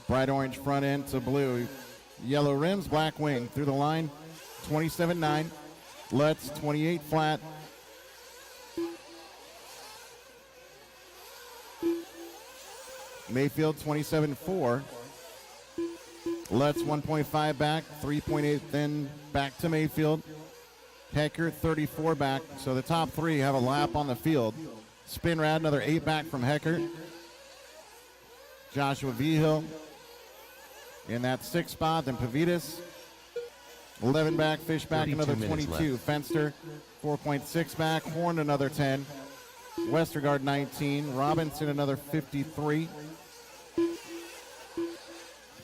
Bright orange front end to blue. Yellow rims, black wing. Through the line, 27.9. Lutz, 28 flat. Mayfield, 27.4. Lutz, 1.5 back, 3.8 then back to Mayfield. Hecker, 34 back. So the top three have a lap on the field. Spinrad, another 8 back from Hecker. Joshua Vigil in that 6th spot. Then Pavitas, 11 back. Fishback, another 22. Fenster, 4.6 back. Horn, another 10. Westergaard, 19. Robinson, another 53.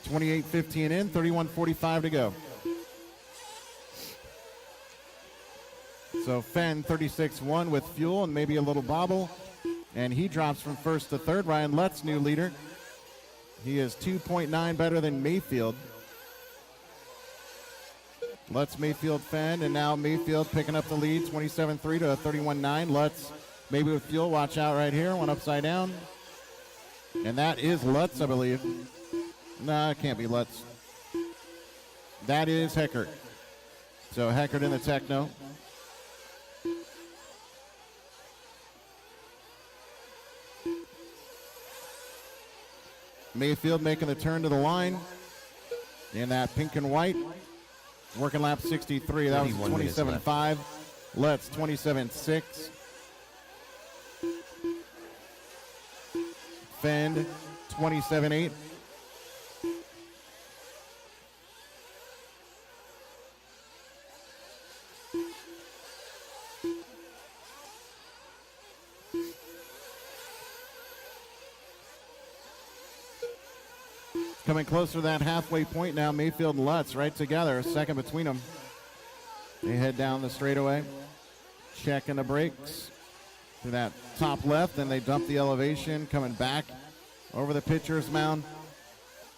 28.15 in, 31.45 to go. So Fenn 36-1 with fuel and maybe a little bobble. And he drops from first to third. Ryan Lutz, new leader. He is 2.9 better than Mayfield. Lutz, Mayfield, Fenn, and now Mayfield picking up the lead, 27-3 to a 31-9. Lutz maybe with fuel. Watch out right here. One upside down. And that is Lutz, I believe. No, it can't be Lutz. That is Heckert. So Heckert in the Techno. Mayfield making the turn to the line in that pink and white. Working lap 63. That was 27.5. Lutz 27.6. Fend 27.8. Coming closer to that halfway point now, Mayfield and Lutz right together, a second between them. They head down the straightaway, checking the brakes to that top left, then they dump the elevation, coming back over the pitcher's mound,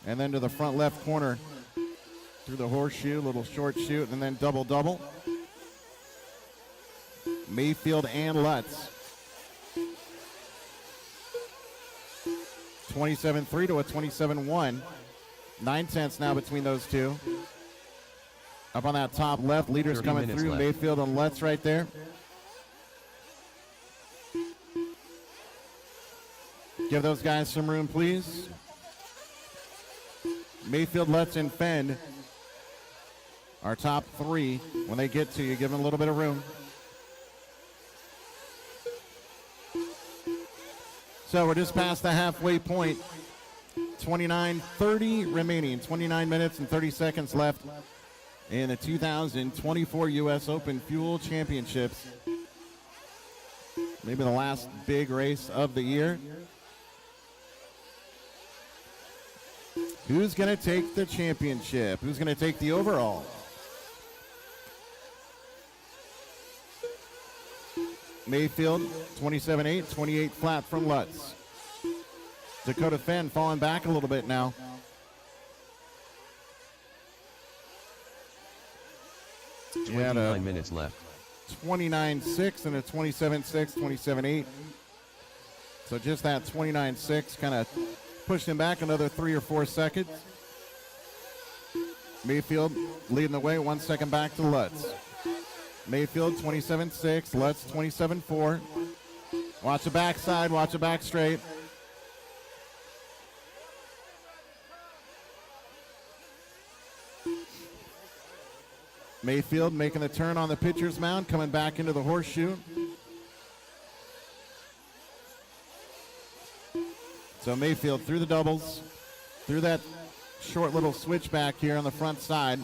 and then to the front left corner through the horseshoe, little short shoot, and then double-double. Mayfield and Lutz. 27-3 to a 27-1. 9/10 now between those two. Up on that top left, leaders coming through. Left. Mayfield and Lutz right there. Give those guys some room, please. Mayfield, Lutz, and Fend. Our top three. When they get to you, give them a little bit of room. So we're just past the halfway point. 29:30 remaining. 29 minutes and 30 seconds left in the 2024 U.S. Open Fuel Championships. Maybe the last big race of the year. Who's going to take the championship? Who's going to take the overall? Mayfield, 27.8, 28 flat from Lutz. Dakota Fenn falling back a little bit now. Yeah, 29 minutes left. 29.6 and a 27.6, 27.8. So just that 29.6 kind of pushed him back another 3 or 4 seconds. Mayfield leading the way, 1 second back to Lutz. Mayfield 27.6, Lutz 27.4. Watch the backside, watch the back straight. Mayfield making the turn on the pitcher's mound, coming back into the horseshoe. So Mayfield through the doubles, through that short little switchback here on the front side.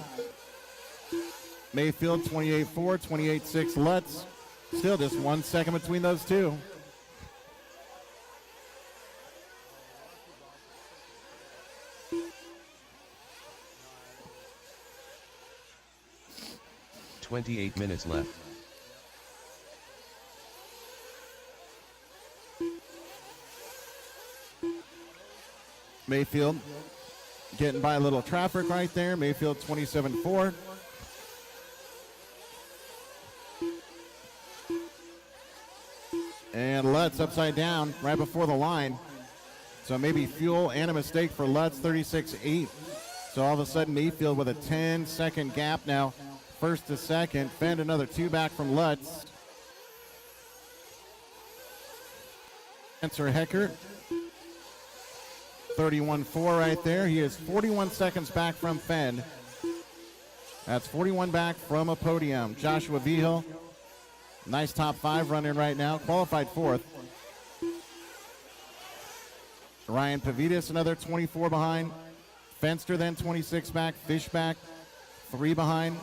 Mayfield 28.4, 28.6 Lutz. Still just 1 second between those two. "28 minutes left. Mayfield getting by a little traffic right there. Mayfield 27.4. And And Lutz upside down right before the line. So maybe fuel and a mistake for Lutz, 36.8. So all of a sudden Mayfield with a 10-second gap now, first to second. Fend another 2 back from Lutz. Spencer Heckert, 31.4 right there. He is 41 seconds back from Fend. That's 41 back from a podium. Joshua Vigil, nice top 5 running right now, qualified 4th. Ryan Pavidis, another 24 behind. Fenster then 26 back. Fishback, 3 behind.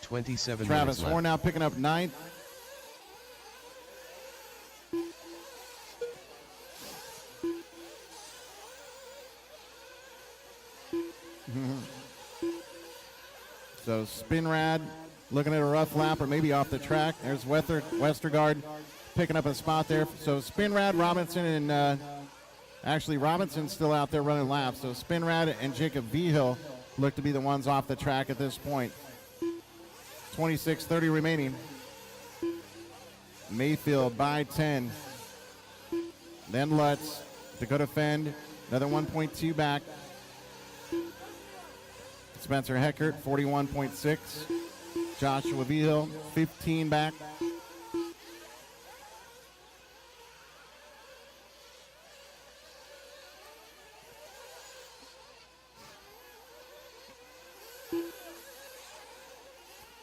27 Travis minutes Horn left. now picking up 9th. So Spinrad looking at a rough lap or maybe off the track. There's Westergaard picking up a spot there. So Spinrad, Robinson, and actually Robinson's still out there running laps. So Spinrad and Jacob Vigil look to be the ones off the track at this point. 26:30 remaining. Mayfield by 10. Then Lutz, Dakota Fend, another 1.2 back. Spencer Heckert, 41.6. Joshua Vigil, 15 back.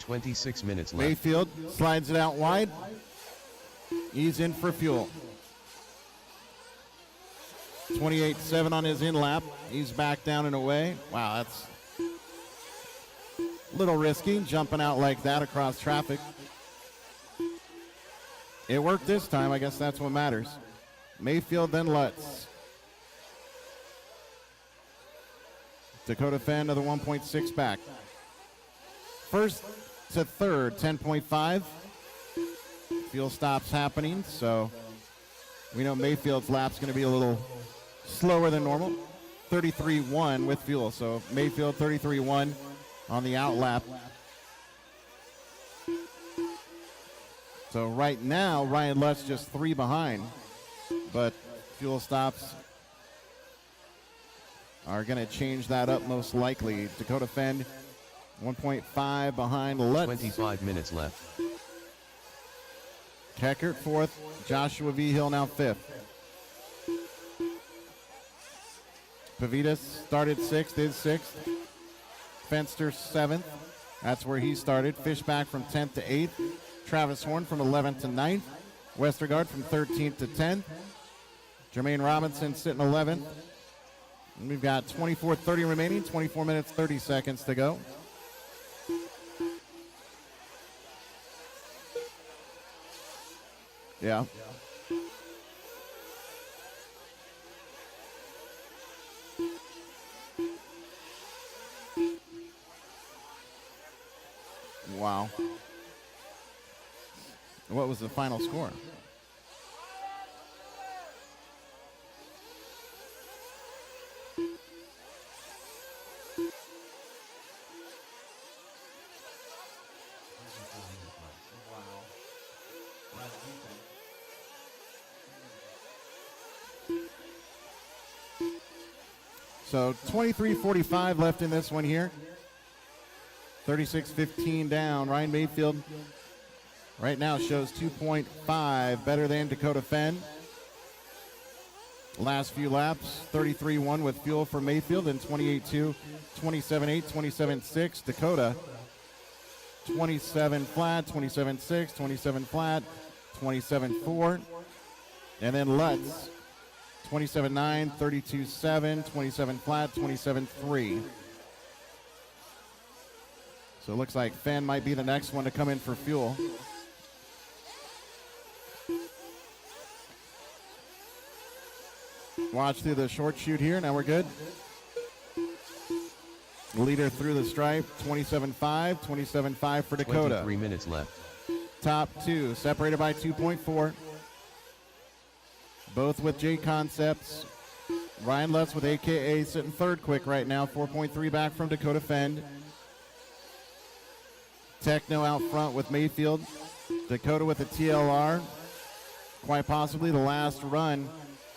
$26 minutes left. Mayfield slides it out wide. He's in for fuel. 28.7 on his in lap. He's back down and away. Wow, that's a little risky, jumping out like that across traffic. It worked this time. I guess that's what matters. Mayfield, then Lutz. Dakota Fend, another 1.6 back. First to third, 10.5. Fuel stops happening, so we know Mayfield's lap's going to be a little slower than normal. 33.1 with fuel, so Mayfield 33.1 on the out lap. So right now, Ryan Lutz just 3 behind, but fuel stops are going to change that up most likely. Dakota Fend 1.5 behind Lutz. 25 minutes left. Heckert 4th. Joshua Vigil now 5th. Pavidis started 6th, is 6th. Fenster 7th. That's where he started. Fishback from 10th to 8th. Travis Horn from 11th to 9th. Westergaard from 13th to 10th. Jermaine Robinson sitting 11th. And we've got 24:30 remaining, 24 minutes, 30 seconds to go. Yeah. Wow. What was the final score? So 23:45 left in this one here. 36:15 down. Ryan Mayfield right now shows 2.5 better than Dakota Fend. Last few laps, 33.1 with fuel for Mayfield and 28.2, 27.8, 27.6. Dakota 27 flat, 27.6, 27 flat, 27.4. And then Lutz 27.9, 32.7, 27 flat, 27.3. So it looks like Fenn might be the next one to come in for fuel. Watch through the short chute here. Now we're good. Leader through the stripe, 27.5, 27.5 for Dakota. 23 minutes left. Top 2, separated by 2.4. Both with J Concepts. Ryan Lutz with AKA sitting third quick right now, 4.3 back from Dakota Fend. Techno out front with Mayfield. Dakota with a TLR. quite possibly the last run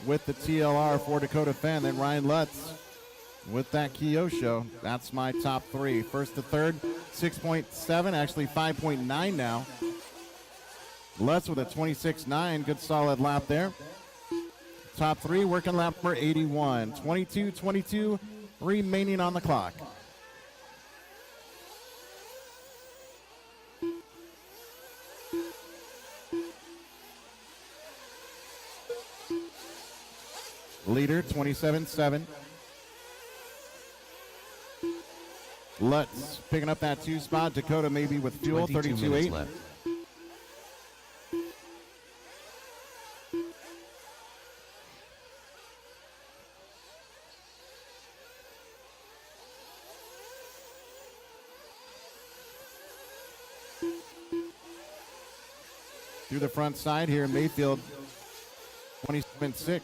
with the TLR for Dakota Fenn. Then Ryan Lutz with that Kyosho. That's my top three. First to third, 6.7, actually 5.9 now. Lutz with a 26.9, good solid lap there. Top three, working lap number 81. 22 remaining on the clock. Leader, 27.7. Lutz picking up that 2 spot. Dakota maybe with fuel, 22 minutes 32.8. left. Through the front side here, Mayfield, 27.6.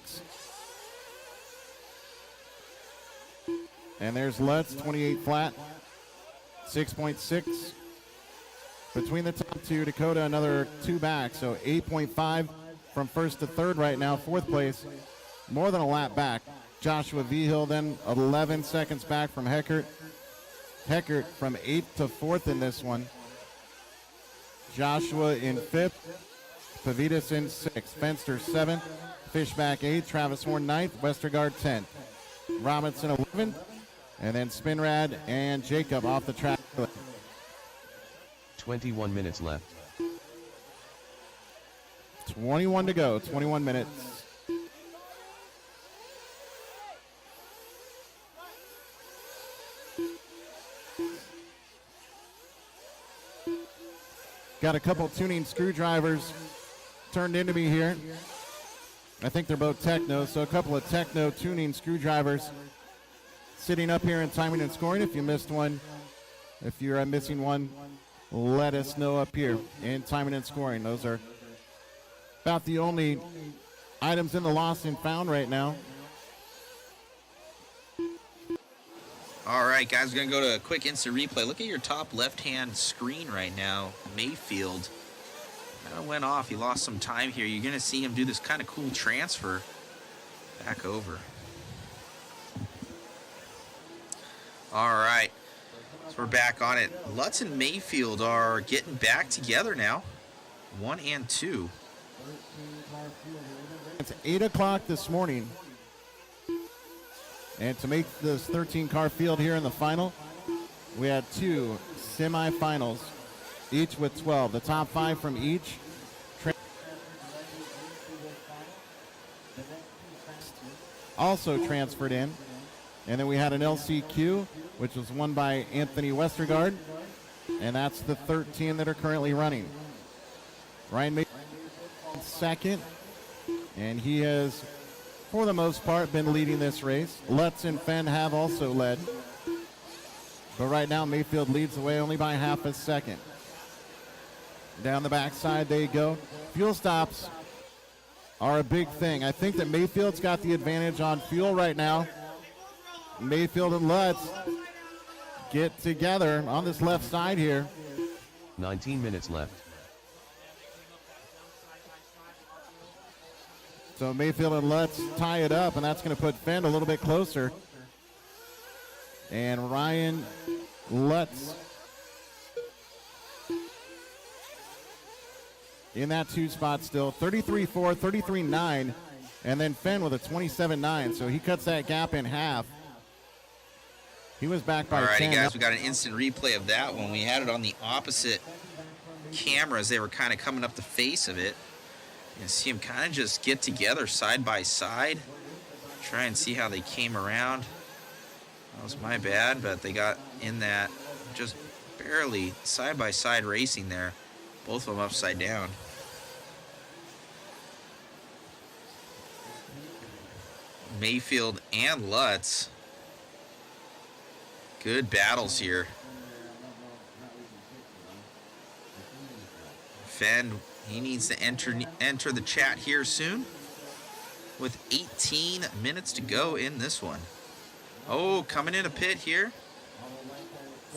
And there's Lutz, 28 flat, 6.6. Between the top two, Dakota another 2 back, so 8.5 from first to third right now. Fourth place, more than a lap back. Joshua Vigil then 11 seconds back from Heckert. Heckert from 8th to 4th in this one. Joshua in 5th. Pavitas in 6th. Fenster 7th. Fishback 8th. Travis Horn 9th. Westergaard 10th. Robinson 11th. And then Spinrad and Jacob off the track. 21 minutes left. 21 to go. 21 minutes. Got a couple tuning screwdrivers turned into me here. I think they're both Techno, so a couple of Techno tuning screwdrivers sitting up here in timing and scoring. If you missed one, if you're missing one, let us know up here in timing and scoring. Those are about the only items in the lost and found right now. All right, guys, we're going to go to a quick instant replay. Look at your top left-hand screen right now. Mayfield kind of went off. He lost some time here. You're going to see him do this kind of cool transfer back over. All right, so we're back on it. Lutz and Mayfield are getting back together now, 1 and 2. It's 8 o'clock this morning. And to make this 13-car field here in the final, we had 2 semifinals, each with 12. The top 5 from each also transferred in. And then we had an LCQ, which was won by Anthony Westergaard. And that's the 13 that are currently running. Ryan Mayfield second, and he has, for the most part, been leading this race. Lutz and Fenn have also led. But right now, Mayfield leads the way only by half a second. Down the backside they go. Fuel stops are a big thing. I think that Mayfield's got the advantage on fuel right now. Mayfield and Lutz get together on this left side here. 19 minutes left. So Mayfield and Lutz tie it up, and that's going to put Fenn a little bit closer. And Ryan Lutz in that 2 spot still. 33.4, 33.9, and then Fenn with a 27.9. So he cuts that gap in half. He was back by 10. Alrighty, guys, we got an instant replay of that one. We had it on the opposite cameras. They were kind of coming up the face of it. You can see them kind of just get together side by side. Try and see how they came around. That was my bad, but they got in that just barely side by side racing there. Both of them upside down. Mayfield and Lutz. Good battles here. Fenn, he needs to enter the chat here soon with 18 minutes to go in this one. Oh, coming in a pit here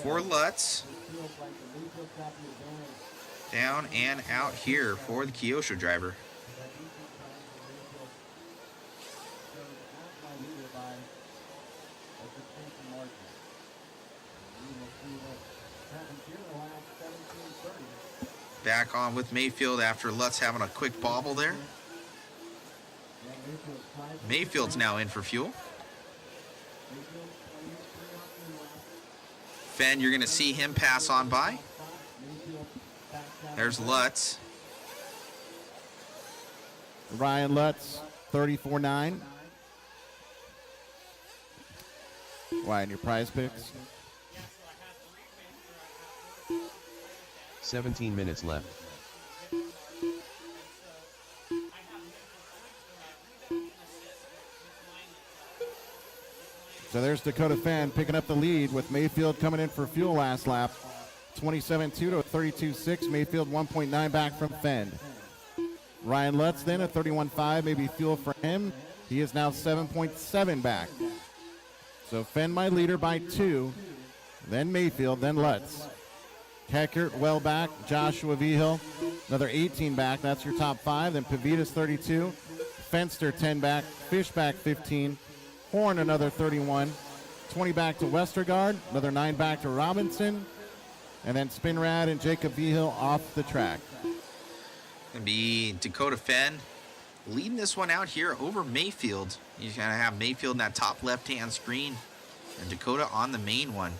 for Lutz. Down and out here for the Kyosho driver. happens here in the last 17:30. Back on with Mayfield after Lutz having a quick bobble there. Yeah, Mayfield's tied. Mayfield's now in for fuel. Mayfield 23 off the lap. Fenn, you're going to see him pass on by. Mayfield back down. There's Lutz. Ryan Lutz, 34.9. Ryan, your prize picks. 17 minutes left. So there's Dakota Fenn picking up the lead with Mayfield coming in for fuel last lap. 27.2 to a 32.6. Mayfield 1.9 back from Fenn. Ryan Lutz then at 31.5, maybe fuel for him. He is now 7.7 back. So Fenn my leader by 2, then Mayfield, then Lutz. Heckert well back, Joshua Vigil, another 18 back, that's your top 5. Then Pavitas 32, Fenster 10 back, Fishback 15, Horn another 31, 20 back to Westergaard, another 9 back to Robinson, and then Spinrad and Jacob Vigil off the track. Gonna be Dakota Fenn leading this one out here over Mayfield. He's gonna have Mayfield in that top left-hand screen, and Dakota on the main one.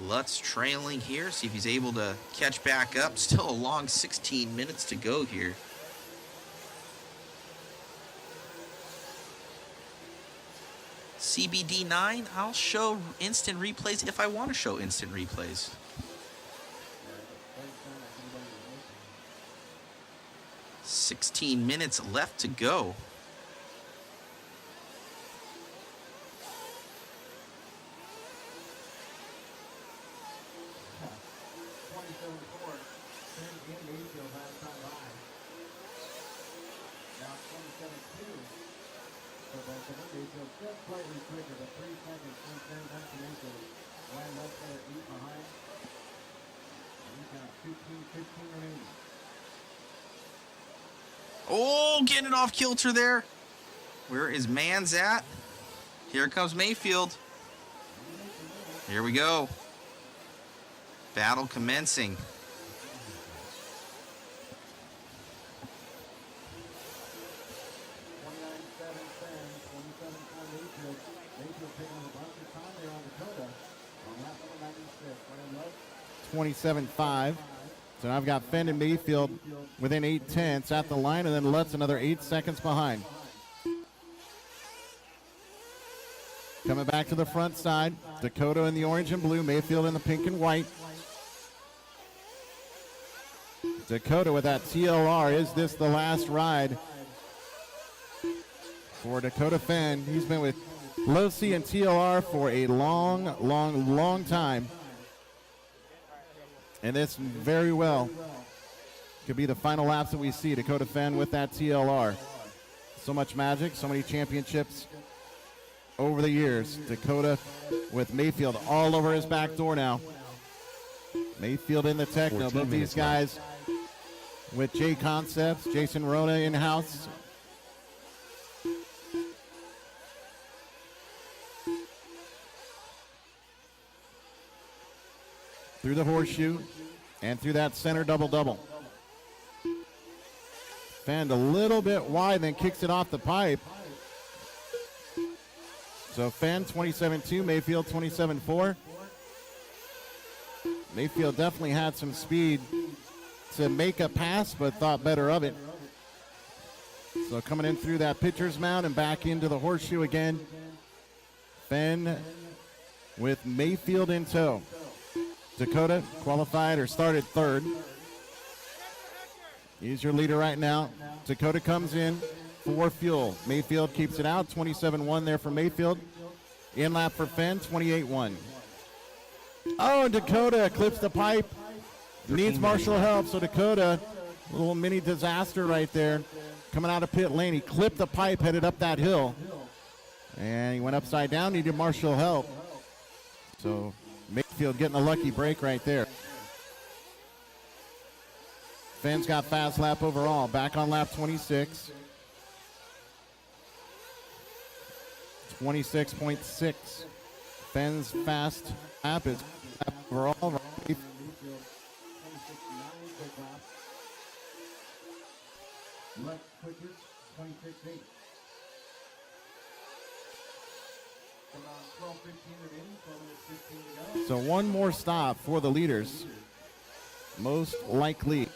Lutz trailing here. See if he's able to catch back up. Still a long 16 minutes to go here. CBD9. I'll show instant replays if I want to show instant replays. 16 minutes left to go. Just slightly quicker, but 3 seconds from Fenn back to Mayfield. Ryan Lutz there at 8 behind. And he's got 15 remaining. Oh, getting it off kilter there. Where is Mans at? Here comes Mayfield. Here we go. Battle commencing. 27.5. So now I've got Fenn and Mayfield within 8/10 at the line, and then Lutz another 8 seconds behind. Coming back to the front side, Dakota in the orange and blue, Mayfield in the pink and white. Dakota with that TLR. Is this the last ride for Dakota Fenn? He's been with Low C and TLR for a long time. And this very well could be the final laps that we see. Dakota Fenn with that TLR. So much magic, so many championships over the years. Dakota with Mayfield all over his back door now. Mayfield in the Techno. Both these guys with J Concepts, Jason Rona in-house. Through the horseshoe and through that center double-double. Fanned a little bit wide, then kicks it off the pipe. So Fenn 27.2, Mayfield 27.4. Mayfield definitely had some speed to make a pass, but thought better of it. So coming in through that pitcher's mound and back into the horseshoe again. Fenn with Mayfield in tow. Dakota qualified or started third. He's your leader right now. Dakota comes in for fuel. Mayfield keeps it out. 27.1 there for Mayfield. In lap for Fenn, 28.1. Oh, and Dakota clips the pipe. Needs marshal help, so Dakota, a little mini disaster right there. Coming out of pit lane, he clipped the pipe, headed up that hill. And he went upside down, needed marshal help. So Mayfield getting a lucky break right there. Fenn's got fast lap overall. Back on lap 26. 26.6. Fenn's fast lap is lap overall. Left quickest, 26.8. About 12:15 remaining, 12 minutes 15 to go. So one more stop for the leaders. Most likely,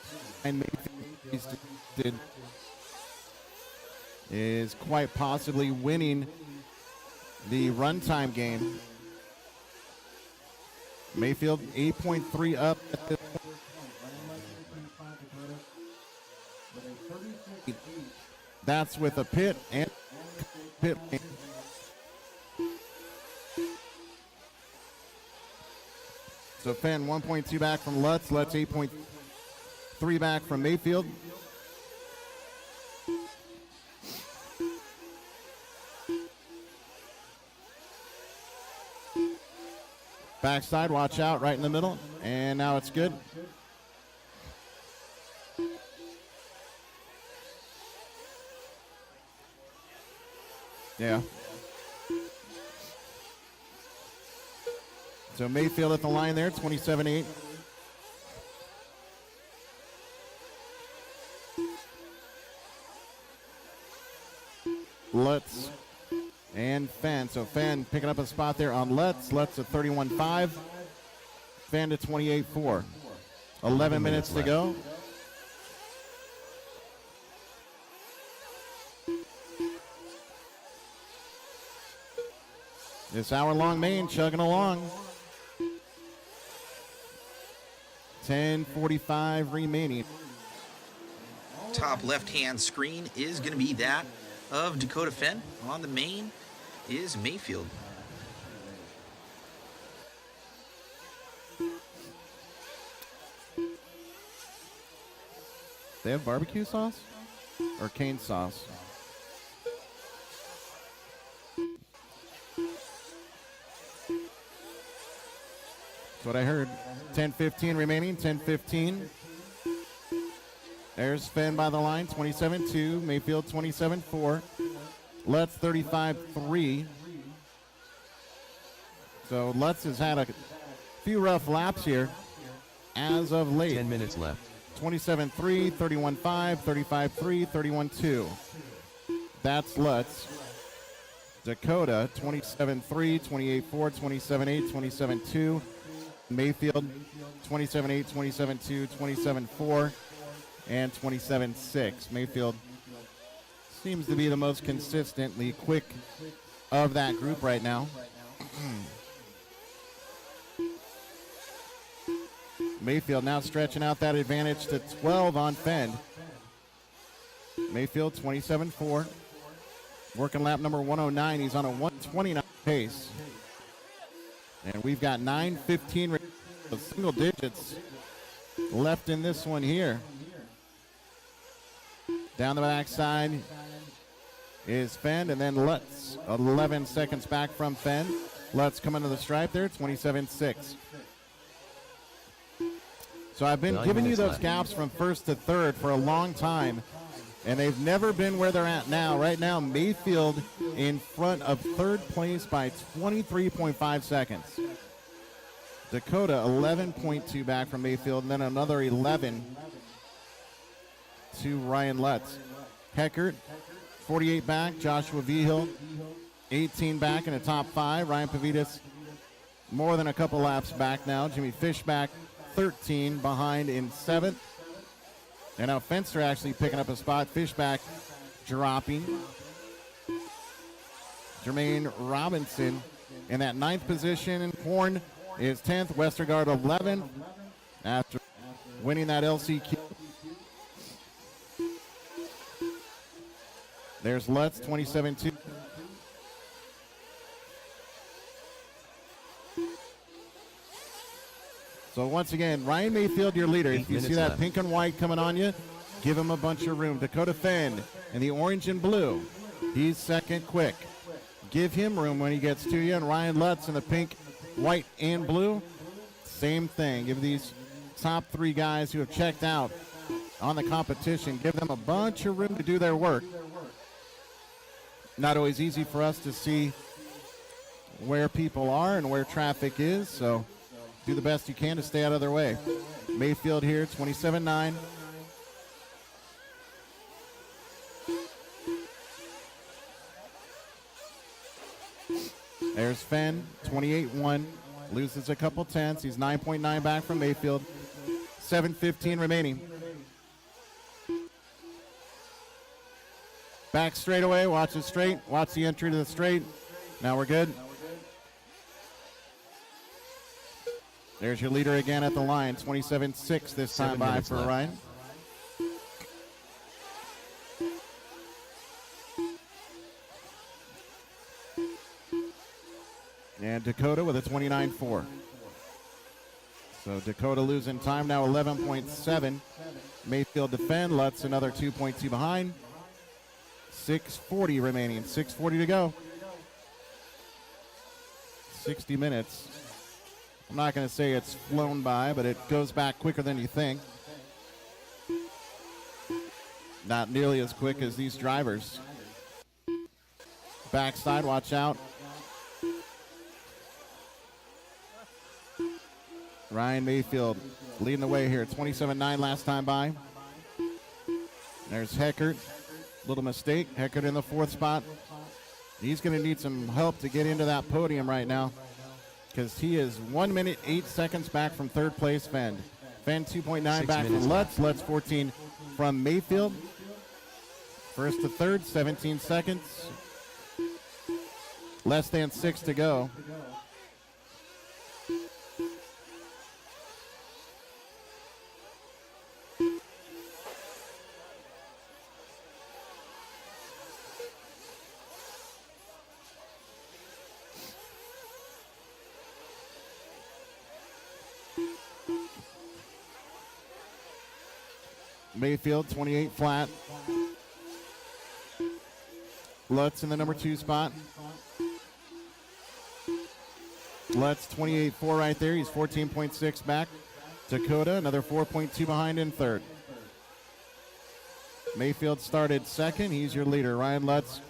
and Mayfield is quite possibly winning the runtime game. Mayfield 8.3 up at this point. That's with a pit and pit lane. So Fenn 1.2 back from Lutz. Lutz 8.3 back from Mayfield. Backside, watch out, right in the middle. And now it's good. Yeah. So Mayfield at the line there, 27-8. Lutz and Fenn. So Fenn picking up a spot there on Lutz. Lutz at 31-5. Fenn to 28-4. 11 minutes to go. This hour-long main chugging along. 10:45 remaining. Top left-hand screen is going to be that of Dakota Fenn. On the main is Mayfield. They have barbecue sauce or cane sauce? That's what I heard. 10:15 remaining, 10:15. There's Fenn by the line, 27-2. Mayfield 27-4. Lutz 35-3. So Lutz has had a few rough laps here as of late. 10 minutes left. 27-3, 31-5, 35-3, 31-2. That's Lutz. Dakota 27-3, 28-4, 27-8, 27-2. Mayfield 27-8, 27-2, 27-4, and 27-6. Mayfield seems to be the most consistently quick of that group right now. Mayfield now stretching out that advantage to 12 on Fenn. Mayfield 27-4. Working lap number 109. He's on a 129 pace. And we've got 9:15 single digits left in this one here. Down the backside is Fenn, and then Lutz 11 seconds back from Fenn. Lutz coming to the stripe there, 27-6. So I've been giving you those gaps from first to third for a long time, and they've never been where they're at now. Right now, Mayfield in front of third place by 23.5 seconds. Dakota 11.2 back from Mayfield, and then another 11 to Ryan Lutz. Heckert 48 back. Joshua Vigil 18 back in the top 5. Ryan Pavitas more than a couple laps back now. Jimmy Fishback 13 behind in 7th. And now Fenster actually picking up a spot. Fishback dropping. Jermaine Robinson in that 9th position. And Horn is 10th. Westergaard 11th after winning that LCQ. There's Lutz 27-2. So once again, Ryan Mayfield, your leader. If you see that left. pink and white coming on you, give him a bunch of room. Dakota Fenn in the orange and blue. He's second quick. Give him room when he gets to you. And Ryan Lutz in the pink, white, and blue. Same thing. Give these top 3 guys who have checked out on the competition, give them a bunch of room to do their work. Not always easy for us to see where people are and where traffic is, so do the best you can to stay out of their way. Mayfield here, 27-9. There's Fenn, 28-1. Loses a couple tenths. He's 9.9 back from Mayfield. 7:15 remaining. Back straightaway. Watch the straight. Watch the entry to the straight. Now we're good. There's your leader again at the line. 27-6 this time by for left. Ryan. And Dakota with a 29-4. So Dakota losing time now, 11.7. Mayfield defend. Lutz another 2.2 behind. 6:40 remaining. 6:40 to go. 60 minutes. I'm not going to say it's flown by, but it goes back quicker than you think. Not nearly as quick as these drivers. Backside, watch out. Ryan Mayfield leading the way here. 27-9 last time by. There's Heckert. Little mistake. Heckert in the 4th spot. He's going to need some help to get into that podium right now because he is 1 minute, 8 seconds back from 3rd place, Fenn. Fenn 2.9 6 back from minutes Lutz. Lutz 14 from Mayfield. 1st to 3rd, 17 seconds. Less than 6 to go. Mayfield, 28 flat. Lutz in the number 2 spot. Lutz, 28.4 right there. He's 14.6 back. Dakota, another 4.2 behind in 3rd. Mayfield started 2nd. He's your leader. Ryan Lutz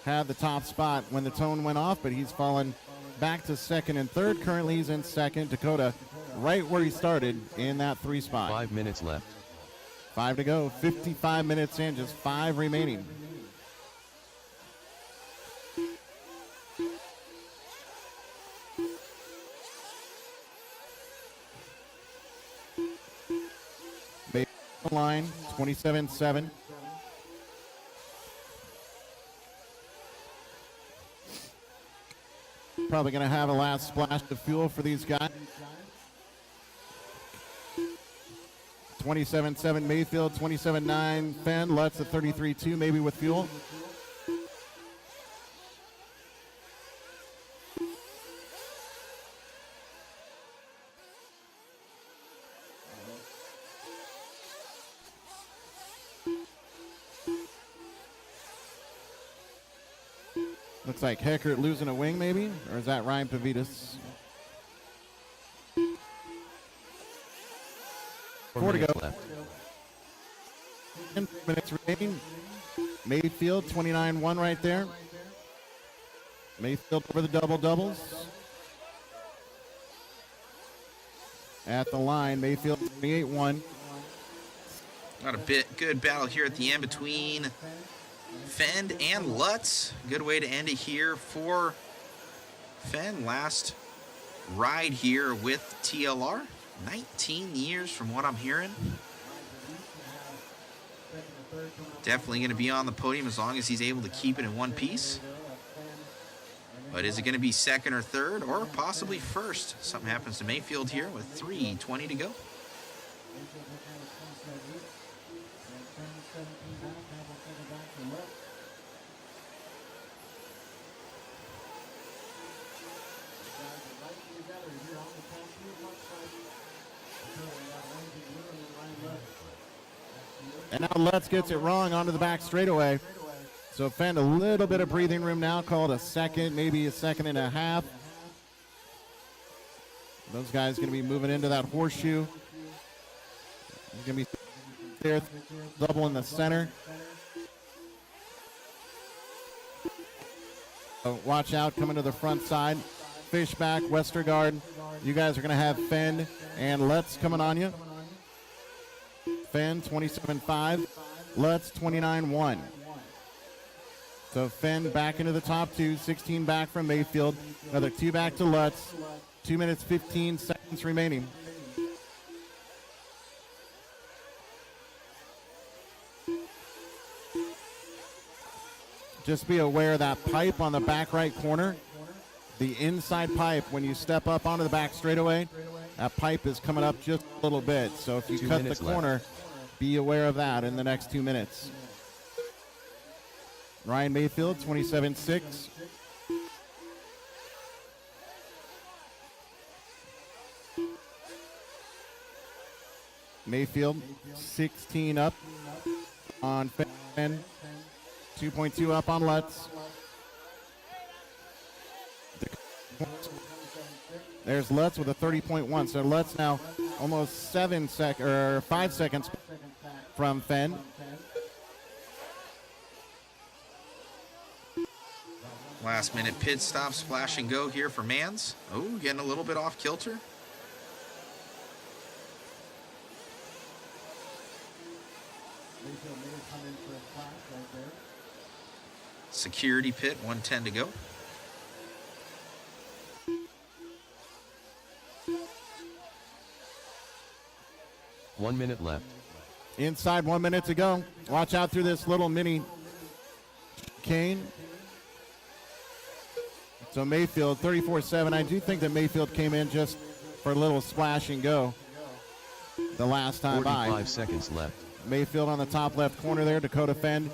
had the top spot when the tone went off, but he's fallen back to 2nd and 3rd. Currently, he's in 2nd. Dakota, right where he started in that 3 spot. 5 minutes left. 5 to go. 55 minutes in, just 5 remaining. Line 27-7. Probably going to have a last splash of fuel for these guys. 27-7 Mayfield, 27-9 Fenn. Lutz at 33-2, maybe with fuel. Looks like Heckert losing a wing, maybe? Or is that Ryan Pavitas? 4 to go. Left. 10 minutes remaining. Mayfield, 29-1 right there. Mayfield over the double-doubles. At the line, Mayfield 28-1. Got a good battle here at the end between Fenn and Lutz. Good way to end it here for Fenn. Last ride here with TLR. 19 years from what I'm hearing. Definitely going to be on the podium as long as he's able to keep it in one piece. But is it going to be 2nd or 3rd or possibly 1st? Something happens to Mayfield here with 3:20 to go. And now Lutz gets it wrong onto the back straightaway. So Fenn a little bit of breathing room now, call it a 2nd, maybe a 2.5 seconds. Those guys going to be moving into that horseshoe. He's going to be there, double in the center. So watch out, coming to the front side. Fishback, Westergaard. You guys are going to have Fenn and Lutz coming on you. Fenn 27.5, Lutz 29.1. So Fenn back into the top two, 16 back from Mayfield. Another 2 back to Lutz. 2 minutes, 15 seconds remaining. Just be aware of that pipe on the back right corner. The inside pipe, when you step up onto the back straightaway, that pipe is coming up just a little bit. So if you 2 cut the minutes corner, left. be aware of that in the next 2 minutes. Ryan Mayfield, 27.6. Mayfield, 16 up on Fenn, 2.2 up on Lutz. There's Lutz with a 30.1. So Lutz now almost 5 seconds from Fenn. Last minute pit stop, splash and go here for Mans. Oh, getting a little bit off kilter. Security pit, 110 to go. One minute left. Inside 1 minute to go. Watch out through this little mini chicane. So Mayfield, 34.7. I do think that Mayfield came in just for a little splash and go the last time 45 by. seconds left. Mayfield on the top left corner there. Dakota Fenn.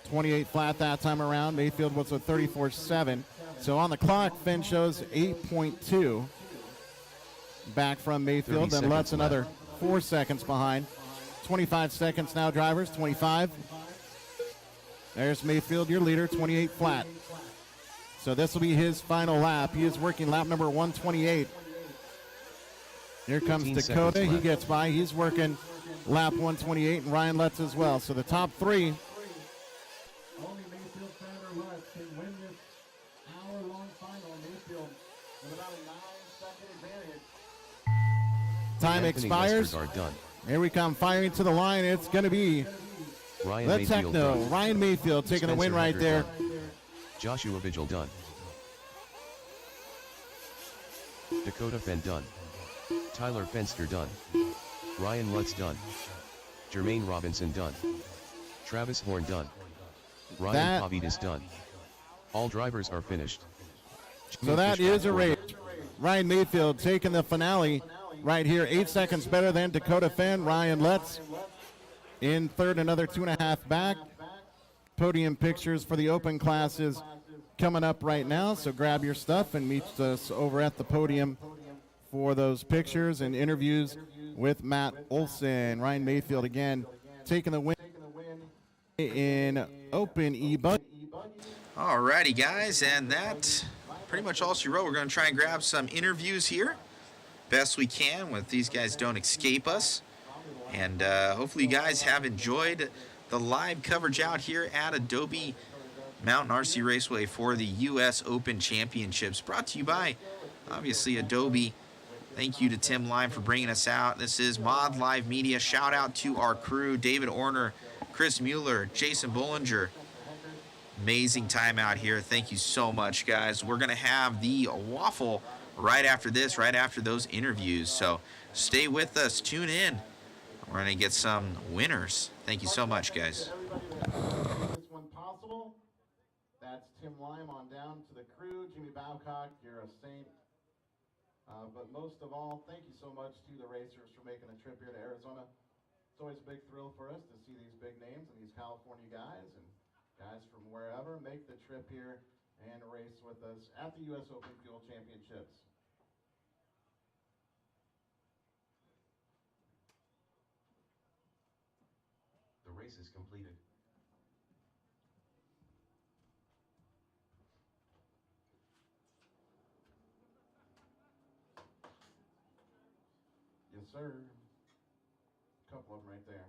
28 flat that time around. Mayfield was a 34.7. So on the clock, Fenn shows 8.2 back from Mayfield. 30 Then Lutz seconds another left. 4 seconds behind. 25 seconds now, drivers. 25. There's Mayfield, your leader, 28 flat. So this will be his final lap. He is working lap number 128. Here comes 15 Dakota. seconds He left. gets by. He's working lap 128, and Ryan Lutz as well. So the top three. Only Mayfield, Fenn, or Lutz can win this hour-long final. Mayfield with about a 9-second advantage. Time Anthony expires. Westergaard done. Here we come, firing to the line. It's going to be Ryan the Mayfield Techno. done. Ryan Mayfield taking the win Spencer right Hecker there. done. Joshua Vigil done. Dakota Fenn done. Tyler Fenster done. Ryan Lutz done. Jermaine Robinson done. Travis Horn done. Ryan That- Pavidis done. All drivers are finished. So that is a race. Ryan Mayfield taking the finale right here. 8 seconds better than Dakota Fenn. Ryan Lutz in third, another 2.5 back. Podium pictures for the open classes coming up right now. So grab your stuff and meet us over at the podium for those pictures and interviews with Matt Olson. Ryan Mayfield again taking the win in open e-bug. Alrighty, guys, and that pretty much all she wrote. We're going to try and grab some interviews here best we can with these guys don't escape us. And hopefully you guys have enjoyed the live coverage out here at Adobe Mountain RC Raceway for the U.S. Open Championships. Brought to you by, obviously, Adobe. Thank you to Tim Lime for bringing us out. This is Mod Live Media. Shout out to our crew, David Orner, Chris Mueller, Jason Bullinger. Amazing time out here. Thank you so much, guys. We're going to have the waffle right after this, right after those interviews. So stay with us. Tune in. We're going to get some winners. Thank you so much, guys. This one possible. That's Tim Lime on down to the crew. Jimmy Babcock, you're a saint. But most of all, thank you so much to the racers for making the trip here to Arizona. It's always a big thrill for us to see these big names and these California guys and guys from wherever make the trip here and race with us at the U.S. Open Fuel Championships. The race is completed. Yes, sir. Couple of them right there.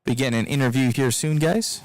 Be getting an interview here soon, guys.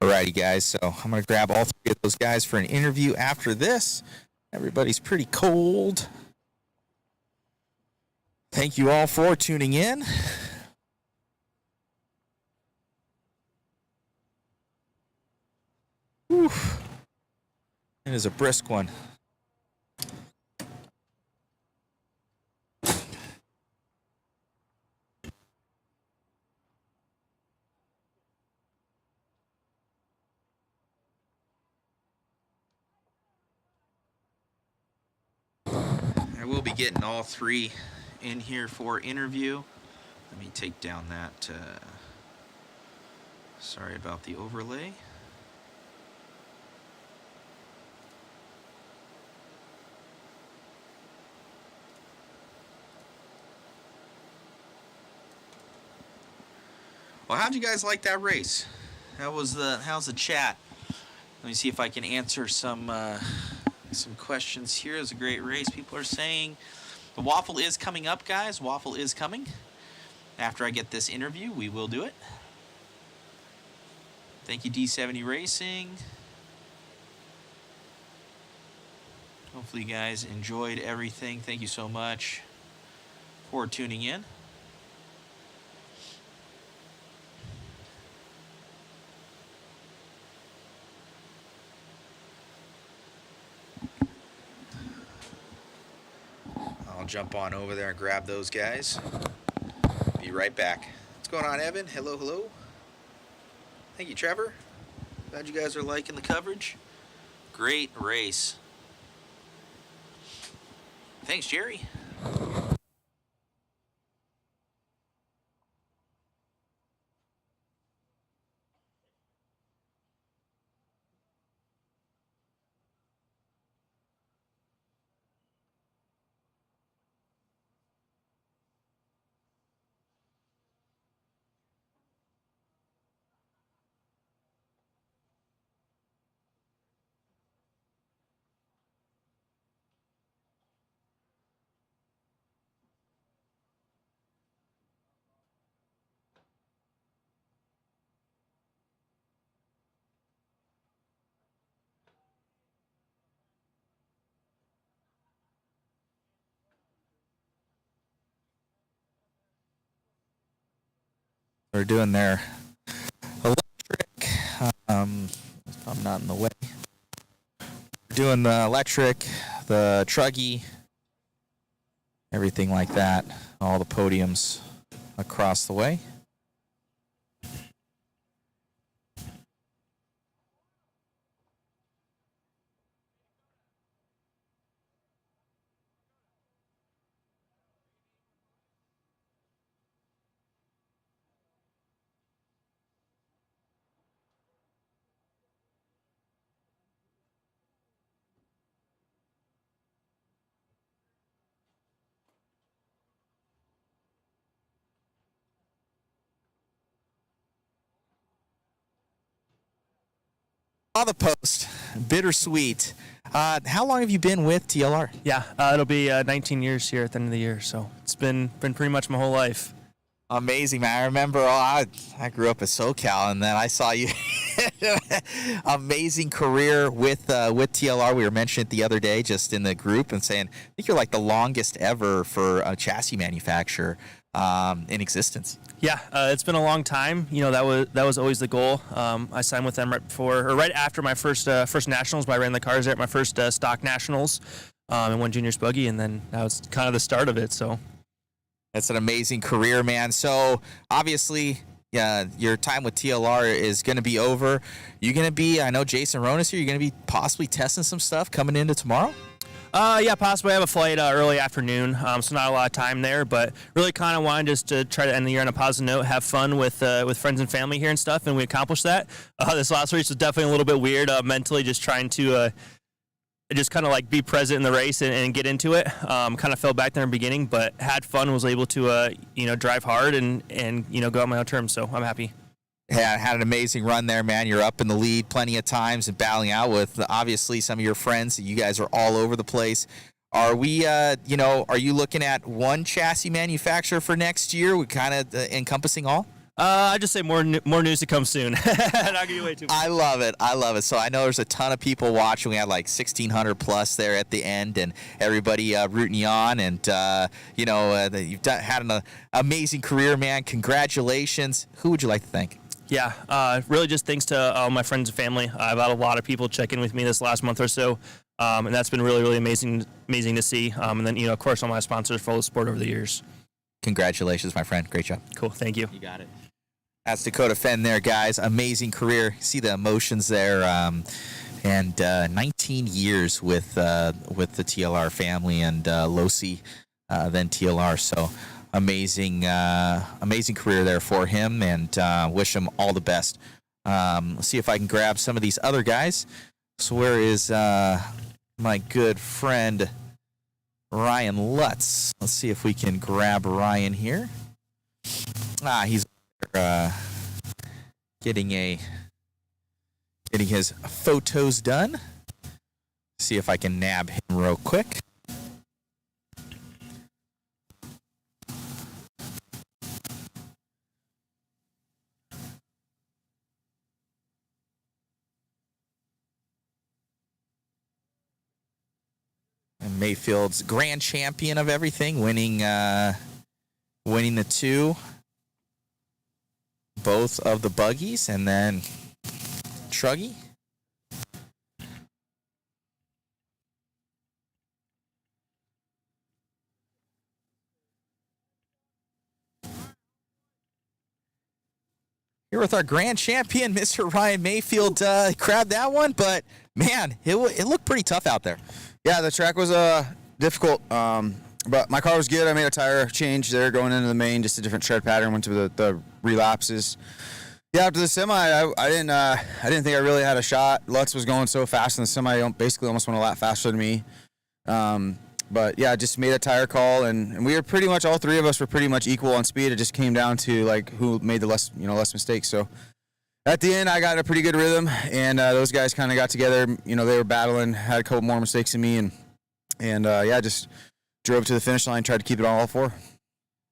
Alrighty, guys. So I'm going to grab all three of those guys for an interview after this. Everybody's pretty cold. Thank you all for tuning in. Whew. It is a brisk one. I will be getting all three in here for interview. Let me take down that. Sorry about the overlay. Well, how'd you guys like that race? How's the chat? Let me see if I can answer some questions here. It was a great race. People are saying the waffle is coming up, guys. Waffle is coming. After I get this interview, we will do it. Thank you, D70 Racing. Hopefully you guys enjoyed everything. Thank you so much for tuning in. I'll jump on over there and grab those guys. Be right back. What's going on, Evan? Hello, hello. Thank you, Trevor. Glad you guys are liking the coverage. Great race. Thanks, Jerry. We're doing their electric. If I'm not in the way. We're doing the electric, the truggy, everything like that. All the podiums across the way. On the post, bittersweet. How long have you been with TLR? Yeah, it'll be 19 years here at the end of the year, so it's been pretty much my whole life. Amazing, man. I remember I grew up in SoCal, and then I saw you. Amazing career with TLR. We were mentioning it the other day just in the group and saying, I think you're like the longest ever for a chassis manufacturer in existence. Yeah, it's been a long time. You know, that was always the goal. I signed with them right after my first nationals. But I ran the cars there at my first stock nationals and won juniors buggy, and then that was kind of the start of it. So that's an amazing career, man. So obviously, yeah, your time with TLR is going to be over. You're going to be, I know Jason Ronas here. You're going to be possibly testing some stuff coming into tomorrow. Yeah, possibly. I have a flight early afternoon, so not a lot of time there, but really kind of wanted just to try to end the year on a positive note, have fun with friends and family here and stuff, and we accomplished that. This last race was definitely a little bit weird, mentally just trying to just kind of like be present in the race and get into it. Kind of fell back there in the beginning, but had fun, was able to drive hard and go on my own terms, so I'm happy. Yeah, had an amazing run there, man. You're up in the lead plenty of times and battling out with obviously some of your friends. You guys are all over the place. Are we, are you looking at one chassis manufacturer for next year? We kind of encompassing all? I just say more news to come soon. Not give you away too much. I love it. So I know there's a ton of people watching. We had like 1,600 plus there at the end, and everybody rooting you on. And you've had an amazing career, man. Congratulations. Who would you like to thank? Yeah, really just thanks to all my friends and family. I've had a lot of people check in with me this last month or so, and that's been really, really amazing to see. And then, of course, all my sponsors for all the sport over the years. Congratulations, my friend. Great job. Cool. Thank you. You got it. That's Dakota Fenn there, guys. Amazing career. See the emotions there. And 19 years with the TLR family and Losi, then TLR. So amazing career there for him, and wish him all the best. Let's see if I can grab some of these other guys. So where is my good friend Ryan Lutz? Let's see if we can grab Ryan here. He's getting his photos done. See if I can nab him real quick. And Mayfield's grand champion of everything, winning the two. Both of the buggies, and then Truggy. Here with our grand champion, Mr. Ryan Mayfield. Grabbed that one, but man, it looked pretty tough out there. Yeah, the track was difficult, but my car was good. I made a tire change there going into the main, just a different tread pattern. Went to the relapses. Yeah, after the semi, I didn't think I really had a shot. Lutz was going so fast in the semi, basically almost went a lot faster than me. But yeah, just made a tire call, and we were pretty much, all three of us were pretty much equal on speed. It just came down to like who made the less mistakes. So at the end, I got in a pretty good rhythm, and those guys kind of got together. They were battling, had a couple more mistakes than me, and just drove to the finish line, tried to keep it on all four.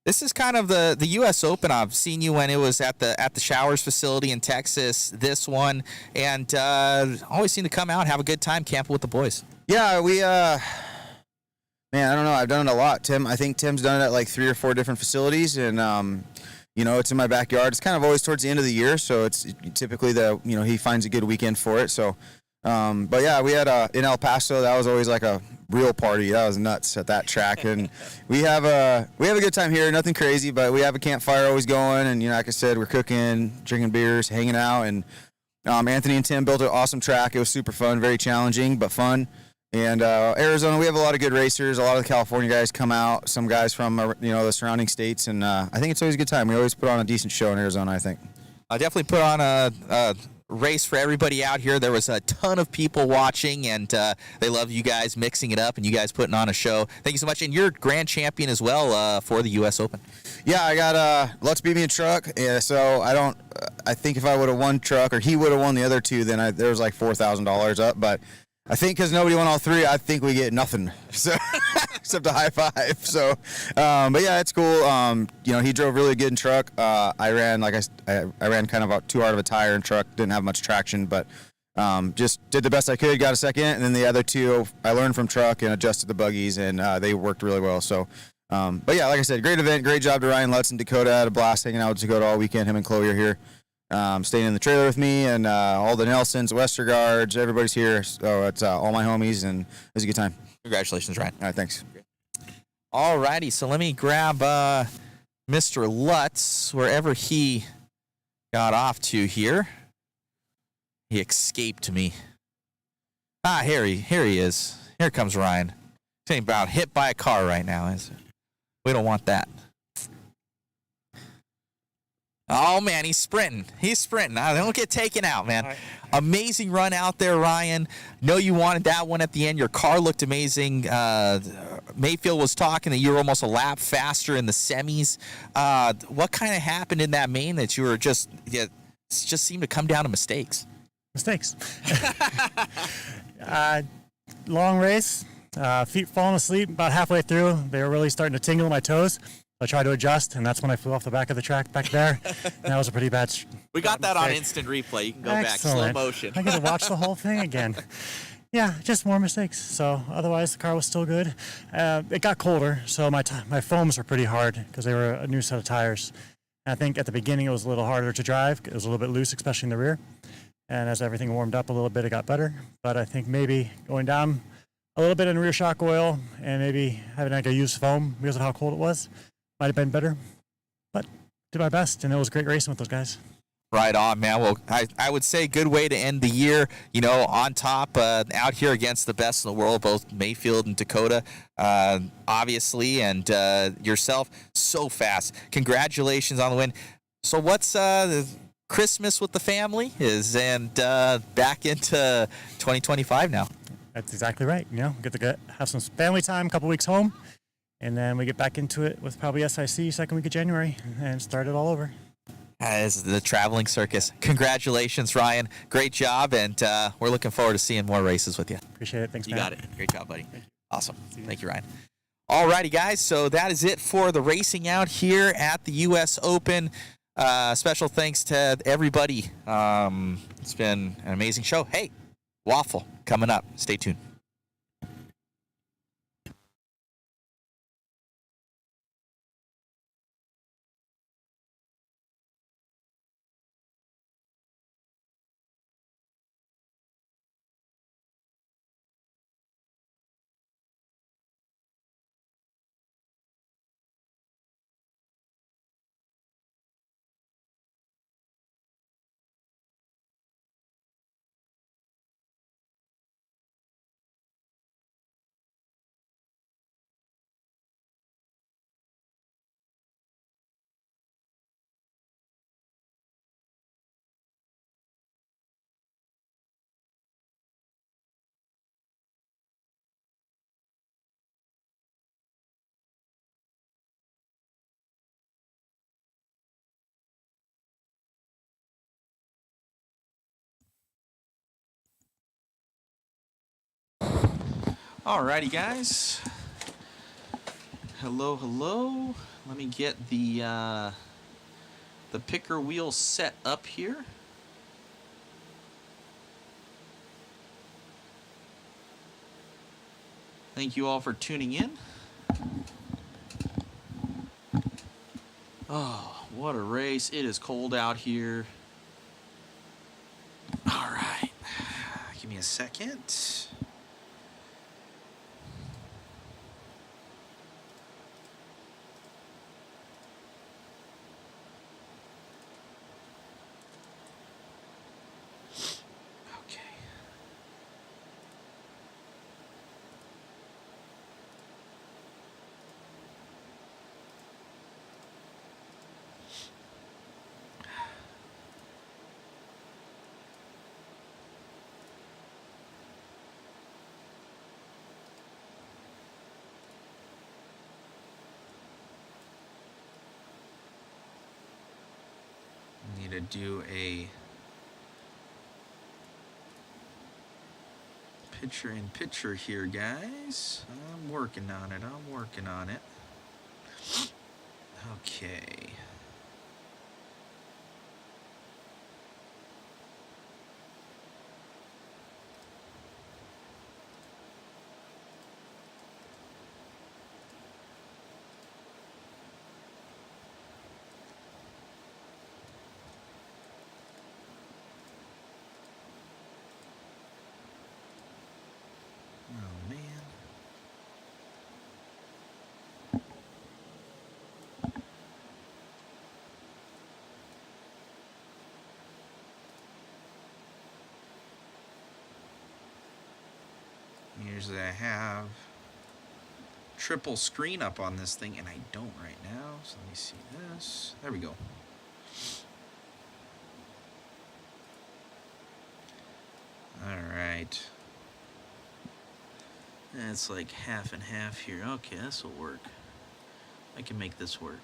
This is kind of the U.S. Open. I've seen you when it was at the Showers facility in Texas, this one, and always seem to come out, have a good time, camping with the boys. Yeah, we, man, I don't know. I've done it a lot. I think Tim's done it at like 3 or 4 different facilities, and, it's in my backyard. It's kind of always towards the end of the year, so it's typically he finds a good weekend for it. So, but yeah, we had in El Paso. That was always like a real party. That was nuts at that track, and we have a good time here. Nothing crazy, but we have a campfire always going, and like I said, we're cooking, drinking beers, hanging out, and Anthony and Tim built an awesome track. It was super fun, very challenging, but fun. And Arizona, we have a lot of good racers. A lot of the California guys come out. Some guys from the surrounding states, and I think it's always a good time. We always put on a decent show in Arizona, I think. I definitely put on a race for everybody out here. There was a ton of people watching, and they love you guys mixing it up and you guys putting on a show. Thank you so much. And you're grand champion as well for the U.S. Open. Yeah, I got Let's Beat Me in Truck. Yeah, so I think if I would have won truck or he would have won the other two, then there was like $4,000 up. But I think because nobody won all three, I think we get nothing. So except a high five. So, but yeah, it's cool. He drove really good in truck. I ran I ran kind of too hard of a tire in truck. Didn't have much traction, but just did the best I could. Got a second, and then the other two I learned from truck and adjusted the buggies, and they worked really well. So, but yeah, like I said, great event. Great job to Ryan Lutz in Dakota. I had a blast hanging out with Dakota all weekend. Him and Chloe are here. Staying in the trailer with me, and all the Nelsons, Westergaards, everybody's here. So it's all my homies, and it was a good time. Congratulations, Ryan. All right, thanks. All righty, so let me grab Mr. Lutz wherever he got off to here. He escaped me. Here he is. Here comes Ryan. He's about hit by a car right now. Is it? We don't want that. Oh, man, he's sprinting. Don't get taken out, man. Right. Amazing run out there, Ryan. Know you wanted that one at the end. Your car looked amazing. Mayfield was talking that you were almost a lap faster in the semis. What kind of happened in that main that you were just seemed to come down to mistakes? Mistakes. Long race. Feet falling asleep about halfway through. They were really starting to tingle in my toes. I tried to adjust, and that's when I flew off the back of the track back there. And that was a pretty bad We got that on instant replay. You can go back, slow motion. I get to watch the whole thing again. Yeah, just more mistakes. So otherwise, the car was still good. It got colder, so my foams were pretty hard because they were a new set of tires. And I think at the beginning it was a little harder to drive. It was a little bit loose, especially in the rear. And as everything warmed up a little bit, it got better. But I think maybe going down a little bit in rear shock oil and maybe having like a used foam because of how cold it was might have been better, but did my best, and it was great racing with those guys. Right on, man. Well, I would say good way to end the year, on top, out here against the best in the world, both Mayfield and Dakota, obviously, and yourself, so fast. Congratulations on the win. So what's Christmas with the family and back into 2025 now? That's exactly right. Get to have some family time, a couple weeks home. And then we get back into it with probably SIC second week of January and start it all over. As the traveling circus. Congratulations, Ryan. Great job, and we're looking forward to seeing more races with you. Appreciate it. Thanks, You Matt. got it. Great job, buddy. Awesome. Thank you, Ryan. All righty, guys. So that is it for the racing out here at the U.S. Open. Special thanks to everybody. It's been an amazing show. Hey, Waffle coming up. Stay tuned. Alrighty, guys. Hello. Let me get the picker wheel set up here. Thank you all for tuning in. Oh, what a race. It is cold out here. All right. Give me a second. Okay. Need to do a picture-in-picture here, guys. I'm working on it. I'm working on it. Okay. Oh, man. Usually I have triple screen up on this thing, and I don't right now. So let me see this. There we go. All right. It's like half and half here. Okay, this will work. I can make this work.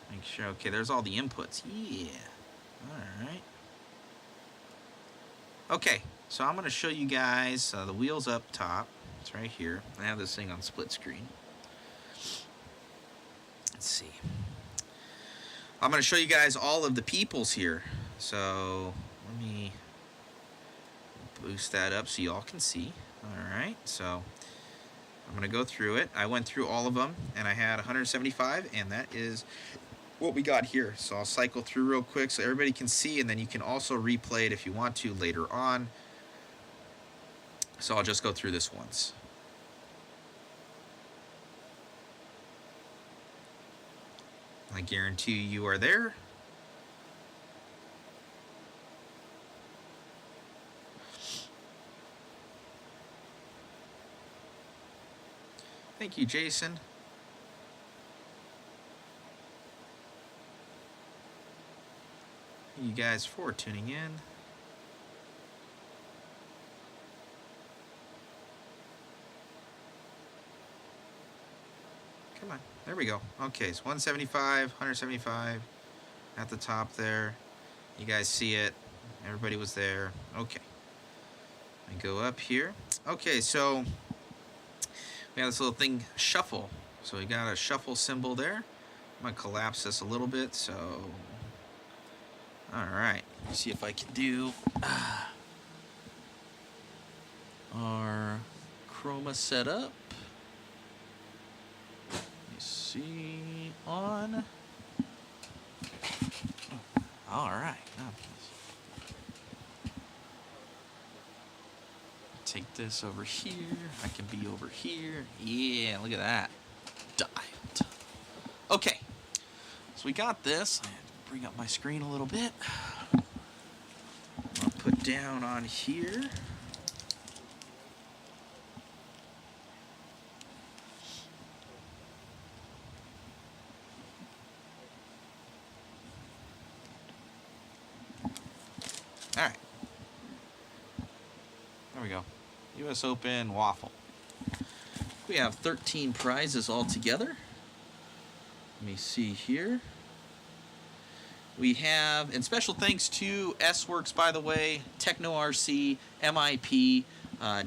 Make sure. Okay, there's all the inputs. Yeah. All right. Okay, so I'm going to show you guys the wheels up top. It's right here. I have this thing on split screen. Let's see. I'm going to show you guys all of the peoples here. So let me boost that up so y'all can see. All right, so I'm going to go through it. I went through all of them, and I had 175, and that is what we got here. So I'll cycle through real quick so everybody can see, and then you can also replay it if you want to later on. So I'll just go through this once. I guarantee you are there. Thank you, Jason. Thank you guys for tuning in. Come on. There we go. Okay, it's 175, 175 at the top there. You guys see it. Everybody was there. Okay. I go up here. Okay, so we have this little thing, shuffle. So we got a shuffle symbol there. I'm going to collapse this a little bit. So, all right. Let's see if I can do our chroma setup. See on. All right. Now, take this over here. I can be over here. Yeah, look at that. Dialed. Okay. So we got this. I had to bring up my screen a little bit. I'll put down on here. All right. There we go. U.S. Open waffle. We have 13 prizes all together. Let me see here. We have, and special thanks to S-Works, by the way, Techno RC, MIP,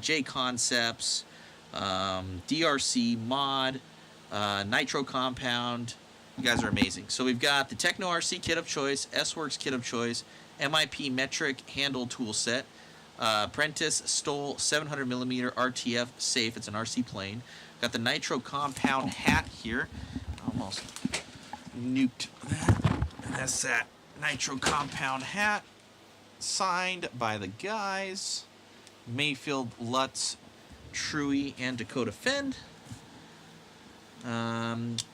J Concepts, DRC, Mod, Nitro Compound. You guys are amazing. So we've got the Techno RC kit of choice, S-Works kit of choice, MIP metric handle tool set, Prentice stole 700 millimeter RTF safe. It's an RC plane. Got the nitro compound hat here. Almost nuked that. That's that nitro compound hat. Signed by the guys. Mayfield, Lutz, Truey, and Dakota Fend.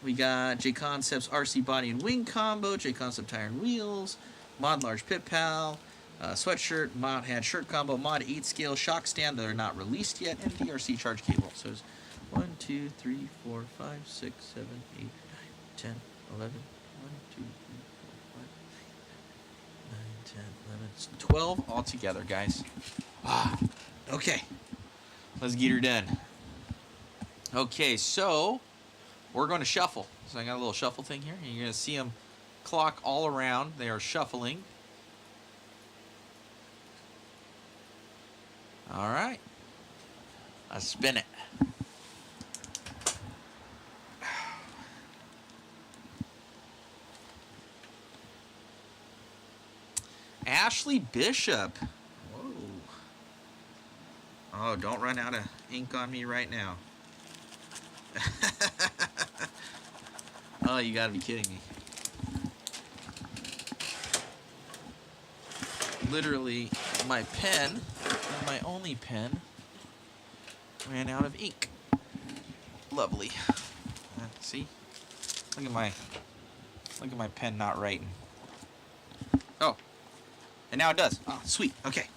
We got J Concepts RC body and wing combo, J Concept tire and wheels, Mod Large Pit Pal, sweatshirt, Mod Hat shirt combo, Mod 8 scale shock stand that are not released yet, and DRC charge cable. So it's 1, 2, 3, 4, 5, 6, 7, 8, 9, 10, 11, 1, 2, 3, 4, 5, 9, 10, 11, it's 12 altogether, guys. Okay, let's get her done. Okay, so we're going to shuffle. So I got a little shuffle thing here. You're going to see them clock all around. They are shuffling. All right. Let's spin it. Ashley Bishop. Whoa. Oh, don't run out of ink on me right now. Oh, you gotta be kidding me. Literally, my pen, and my only pen, ran out of ink. Lovely. See? Look at my pen not writing. Oh. And now it does. Oh, sweet. Okay.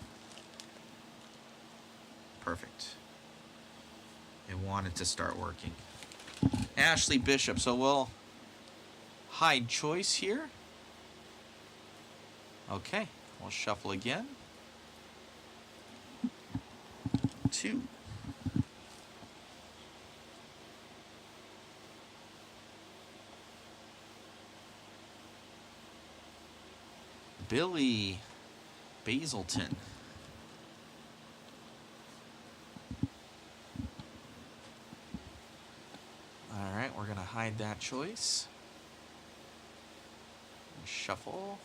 Perfect. It wanted to start working. Ashley Bishop. So we'll hide choice here. Okay. We'll shuffle again. 2. Billy Basilton. All right, we're gonna hide that choice. Shuffle.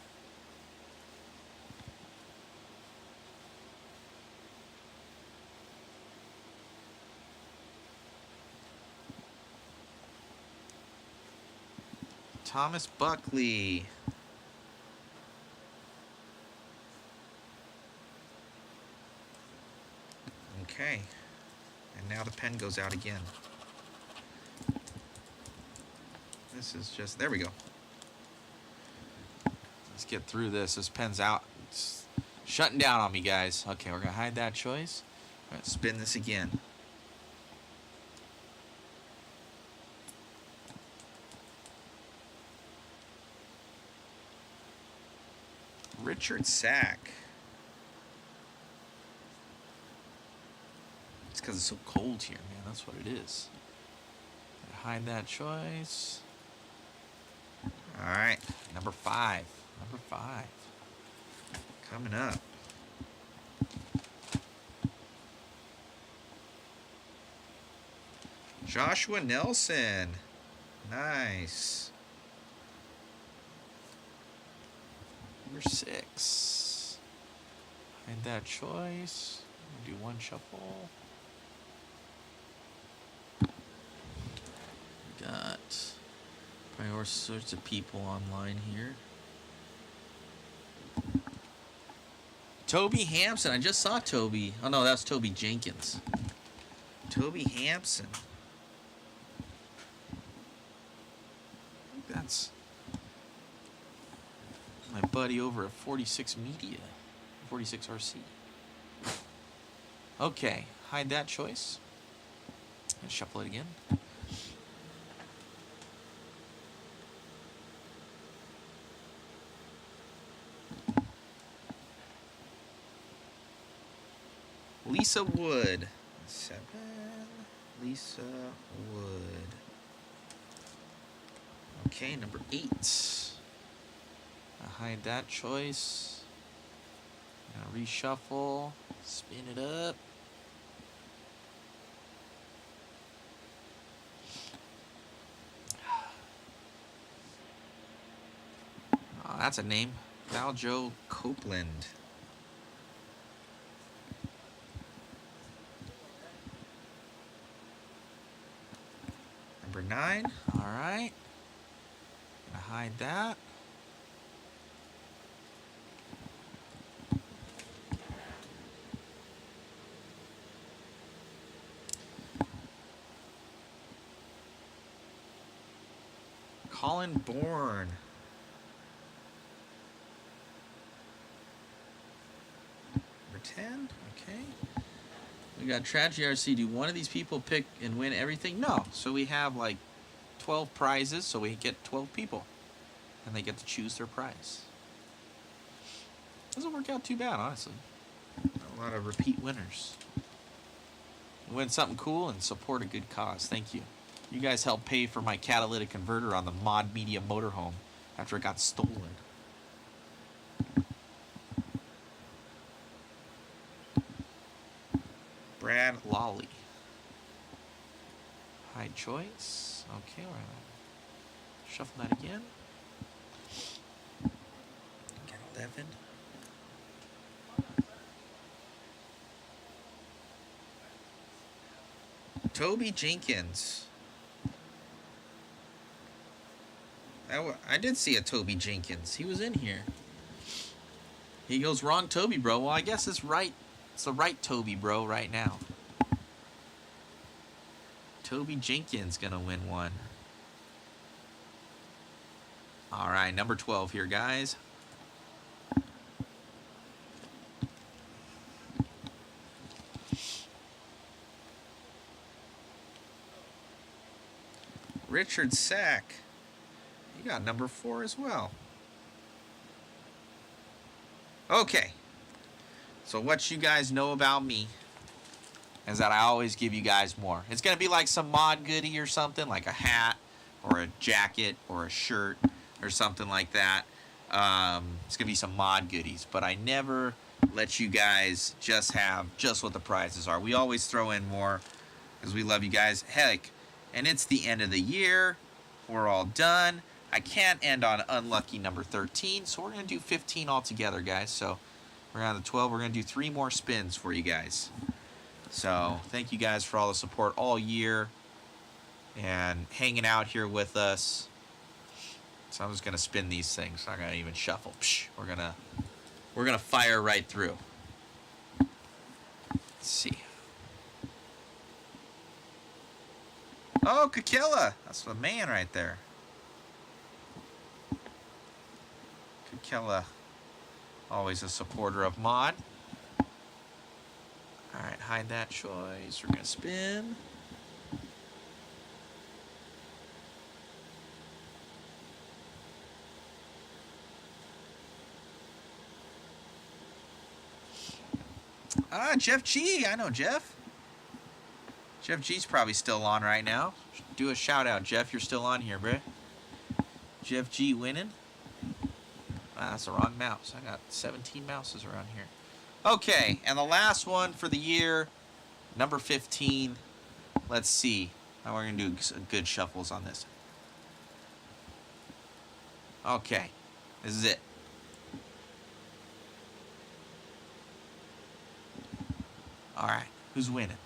Thomas Buckley. Okay. And now the pen goes out again. This is just, there we go. Let's get through this. This pen's out. It's shutting down on me, guys. Okay, we're going to hide that choice. We're going to spin this again. Richard Sack. It's because it's so cold here, man. That's what it is. Hide that choice. All right, number 5. Number 5. Coming up. Joshua Nelson. Nice. Number 6. Hide that choice. Do one shuffle. Got probably all sorts of people online here. Toby Hampson. I just saw Toby. Oh no, that's Toby Jenkins. Toby Hampson. I think that's my buddy over at 46 Media. 46 RC. Okay, hide that choice. And shuffle it again. Lisa Wood. 7. Lisa Wood. Okay, number 8. I'll hide that choice. Now reshuffle. Spin it up. Oh, that's a name. Valjo Copeland. Number 9. All right. Gonna hide that. Colin Bourne. Number 10. Okay. We got Tragedy RC. Do one of these people pick and win everything? No. So we have like 12 prizes, so we get 12 people. And they get to choose their prize. Doesn't work out too bad, honestly. A lot of repeat winners. Win something cool and support a good cause. Thank you. You guys helped pay for my catalytic converter on the Mod Media motorhome after it got stolen. Brad Lawley. High choice. Okay, we're gonna shuffle that again. Get 11. Toby Jenkins. I did see a Toby Jenkins. He was in here. He goes, wrong Toby, bro. Well, I guess it's right. It's the right Toby, bro, right now. Toby Jenkins gonna win one. All right, number 12 here, guys. Richard Sack. You got number 4 as well. Okay. So what you guys know about me is that I always give you guys more. It's going to be like some mod goodie or something, like a hat or a jacket or a shirt or something like that. It's going to be some mod goodies. But I never let you guys just have just what the prizes are. We always throw in more because we love you guys. Heck, and it's the end of the year. We're all done. I can't end on unlucky number 13, so we're going to do 15 altogether, guys. So we're on the 12. We're going to do 3 more spins for you guys. So thank you guys for all the support all year and hanging out here with us. So I'm just going to spin these things. I'm not going to even shuffle. Psh, we're going to fire right through. Let's see. Oh, Kakilla. That's the man right there. Kakilla, always a supporter of mod. Alright, hide that choice. We're going to spin. Ah, Jeff G. I know Jeff. Jeff G's probably still on right now. Do a shout out, Jeff. You're still on here, bruh. Jeff G winning. Ah, that's the wrong mouse. I got 17 mouses around here. Okay, and the last one for the year, number 15. Let's see. Now we're going to do good shuffles on this. Okay, this is it. All right, who's winning?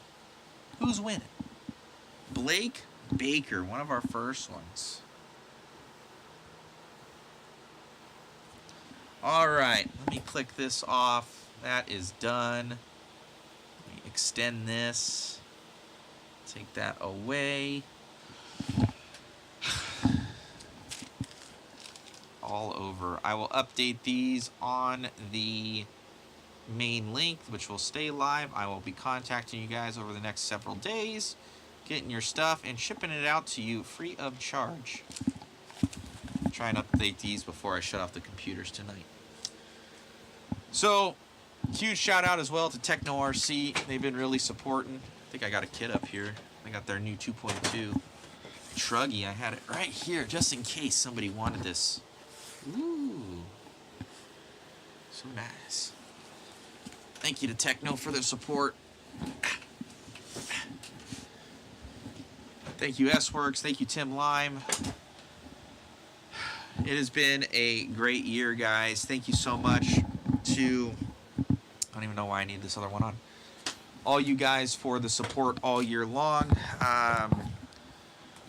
Who's winning? Blake Baker, one of our first ones. All right, let me click this off. That is done. Let me extend this. Take that away. All over. I will update these on the main link, which will stay live. I will be contacting you guys over the next several days, getting your stuff and shipping it out to you free of charge. Try and update these before I shut off the computers tonight. So, huge shout out as well to Techno RC. They've been really supporting. I think I got a kit up here. I got their new 2.2 Truggy. I had it right here just in case somebody wanted this. Ooh, so nice. Thank you to Techno for their support. Thank you, S-Works. Thank you, Tim Lime. It has been a great year, guys. Thank you so much to... I don't even know why I need this other one on. All you guys for the support all year long.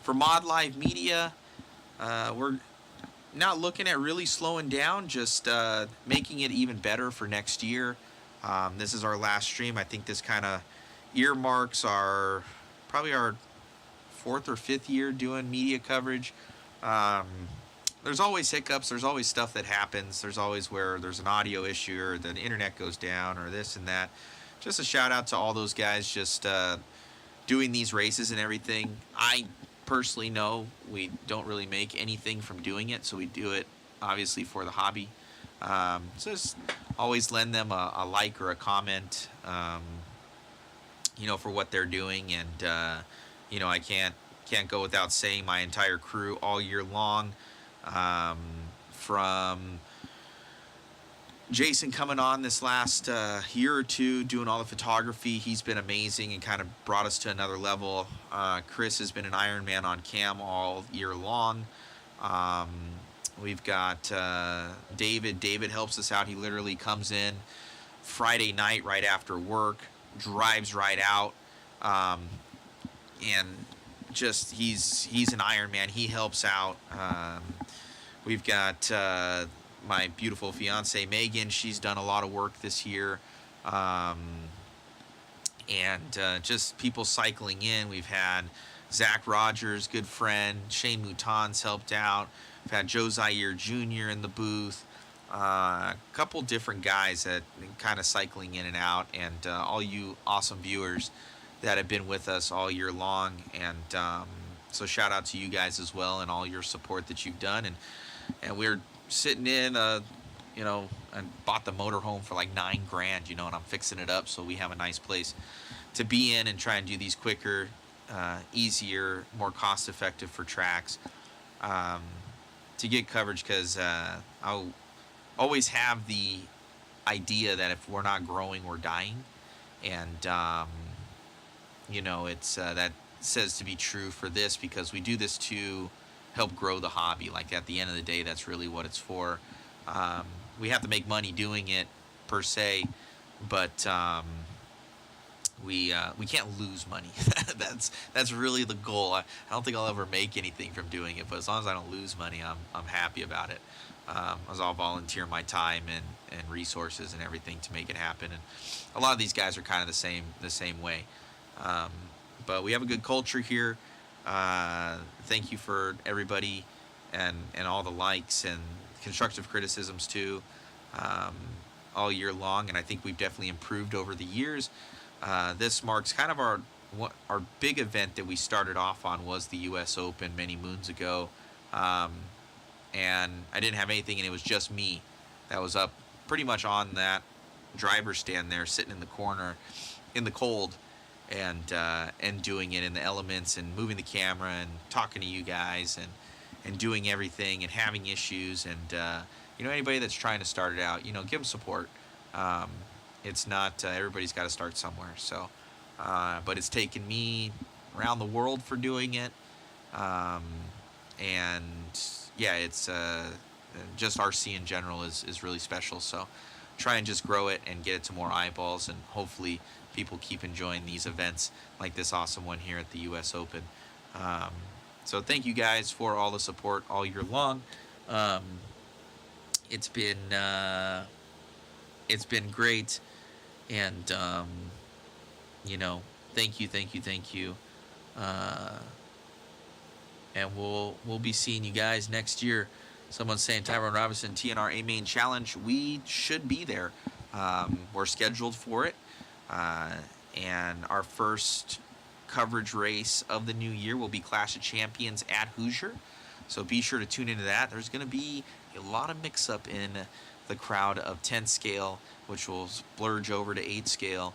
For Mod Live Media, we're not looking at really slowing down, just making it even better for next year. This is our last stream. I think this kind of earmarks probably our 4th or 5th year doing media coverage. There's always hiccups. There's always stuff that happens. There's always where there's an audio issue or the internet goes down or this and that. Just a shout out to all those guys just doing these races and everything. I personally know we don't really make anything from doing it, so we do it obviously for the hobby. So just always lend them a like or a comment, for what they're doing. And I can't go without saying my entire crew all year long, from Jason coming on this last year or two, doing all the photography. He's been amazing and kind of brought us to another level. Chris has been an Ironman on cam all year long. We've got David. David helps us out. He literally comes in Friday night right after work, drives right out, and just he's an Ironman. He helps out. We've got my beautiful fiance Megan. She's done a lot of work this year, and just people cycling in. We've had Zach Rogers, good friend. Shane Mouton's helped out. We've had Joe Zaire Jr. in the booth. A couple different guys that kind of cycling in and out, and all you awesome viewers that have been with us all year long. And so shout out to you guys as well and all your support that you've done. And we're sitting in, and bought the motorhome for like $9,000, and I'm fixing it up so we have a nice place to be in and try and do these quicker, easier, more cost effective for tracks, to get coverage, because I'll always have the idea that if we're not growing, we're dying. And it's that says to be true for this, because we do this to help grow the hobby. Like at the end of the day, that's really what it's for. We have to make money doing it per se, but we can't lose money. that's really the goal. I don't think I'll ever make anything from doing it, but as long as I don't lose money, I'm happy about it. As I'll volunteer my time and resources and everything to make it happen. And a lot of these guys are kind of the same way. But we have a good culture here. Thank you for everybody and all the likes and constructive criticisms too, all year long. And I think we've definitely improved over the years. This marks kind of our big event that we started off on was the U.S. Open many moons ago. And I didn't have anything, and it was just me that was up pretty much on that driver's stand there, sitting in the corner in the cold, and doing it in the elements and moving the camera and talking to you guys and doing everything and having issues. And anybody that's trying to start it out, give them support. It's not everybody's got to start somewhere. So, but it's taken me around the world for doing it, and yeah, it's just RC in general is really special. So try and just grow it and get it to more eyeballs, and hopefully people keep enjoying these events like this awesome one here at the U.S. Open. So thank you guys for all the support all year long. It's been great, and thank you. And we'll be seeing you guys next year. Someone's saying Tyrone Robinson TNR A Main Challenge. We should be there. We're scheduled for it. And our first coverage race of the new year will be Clash of Champions at Hoosier. So be sure to tune into that. There's going to be a lot of mix-up in the crowd of 10 scale, which will splurge over to 8 scale.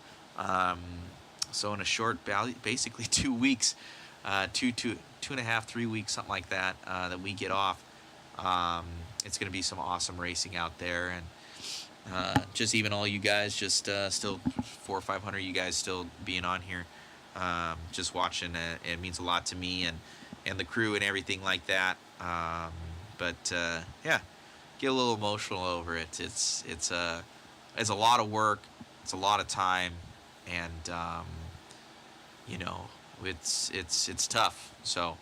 So in a short, basically 2 weeks, 2.5, 3 weeks, something like that, that we get off. It's going to be some awesome racing out there, and just even all you guys, just still 400 or 500 you guys still being on here, just watching. It means a lot to me and the crew and everything like that. But yeah, get a little emotional over it. It's a lot of work. It's a lot of time, and it's tough. So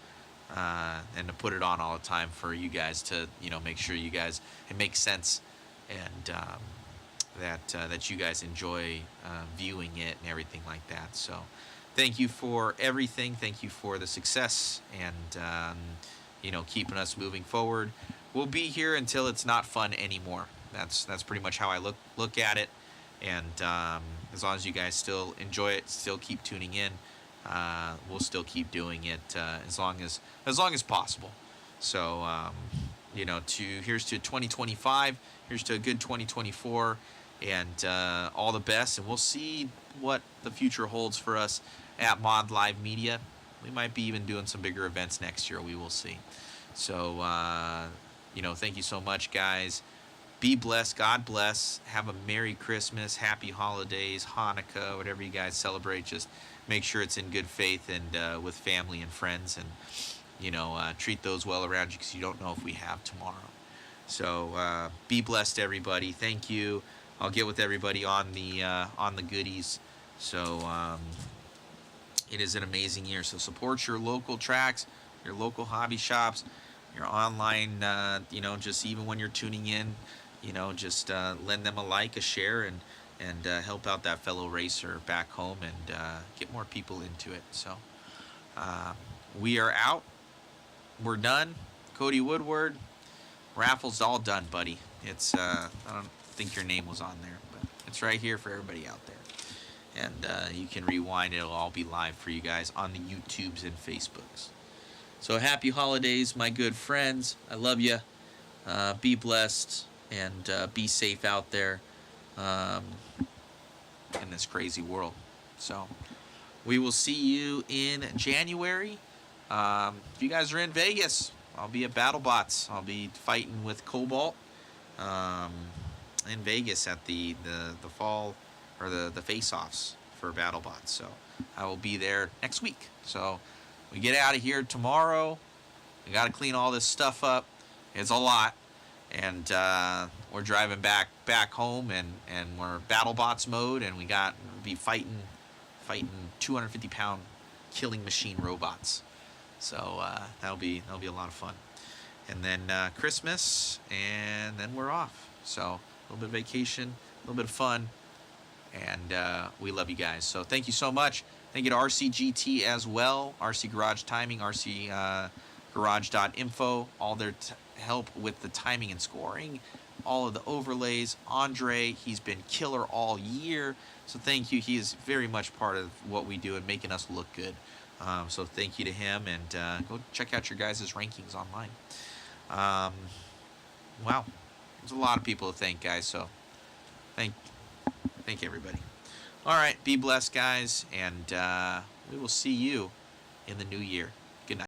and to put it on all the time for you guys to, make sure you guys, it makes sense, and that you guys enjoy viewing it and everything like that. So thank you for everything. Thank you for the success, and keeping us moving forward. We'll be here until it's not fun anymore. That's pretty much how I look at it. And as long as you guys still enjoy it, still keep tuning in, we'll still keep doing it as long as possible. So here's to 2025. Here's to a good 2024, and all the best. And we'll see what the future holds for us at Mod Live Media. We might be even doing some bigger events next year. We will see. So thank you so much, guys. Be blessed. God bless. Have a Merry Christmas, Happy Holidays, Hanukkah, whatever you guys celebrate. Just make sure it's in good faith and with family and friends, and treat those well around you, because you don't know if we have tomorrow. So be blessed, everybody. Thank you. I'll get with everybody on the goodies. So it is an amazing year. So support your local tracks, your local hobby shops, your online. Just even when you're tuning in, just lend them a like, a share, and help out that fellow racer back home, and get more people into it. So we are out. We're done. Cody Woodward, raffle's all done, buddy. It's I don't think your name was on there, but it's right here for everybody out there. And you can rewind. It'll all be live for you guys on the YouTubes and Facebooks. So happy holidays, my good friends. I love you. Be blessed, and be safe out there in this crazy world. So we will see you in January. If you guys are in Vegas, I'll be at BattleBots. I'll be fighting with Cobalt in Vegas at the fall, or the face-offs for BattleBots. So I will be there next week. So we get out of here tomorrow. We got to clean all this stuff up. It's a lot. And we're driving back home, and we're BattleBots mode, and we'll be fighting 250-pound killing machine robots. So that'll be a lot of fun. And then Christmas, and then we're off. So a little bit of vacation, a little bit of fun, and we love you guys. So thank you so much. Thank you to RCGT as well, RC Garage Timing, RCGarage.info, all their help with the timing and scoring, all of the overlays. Andre, he's been killer all year, so thank you. He is very much part of what we do and making us look good. So thank you to him, and go check out your guys' rankings online. Wow, there's a lot of people to thank, guys, so thank everybody. All right, be blessed, guys, and we will see you in the new year.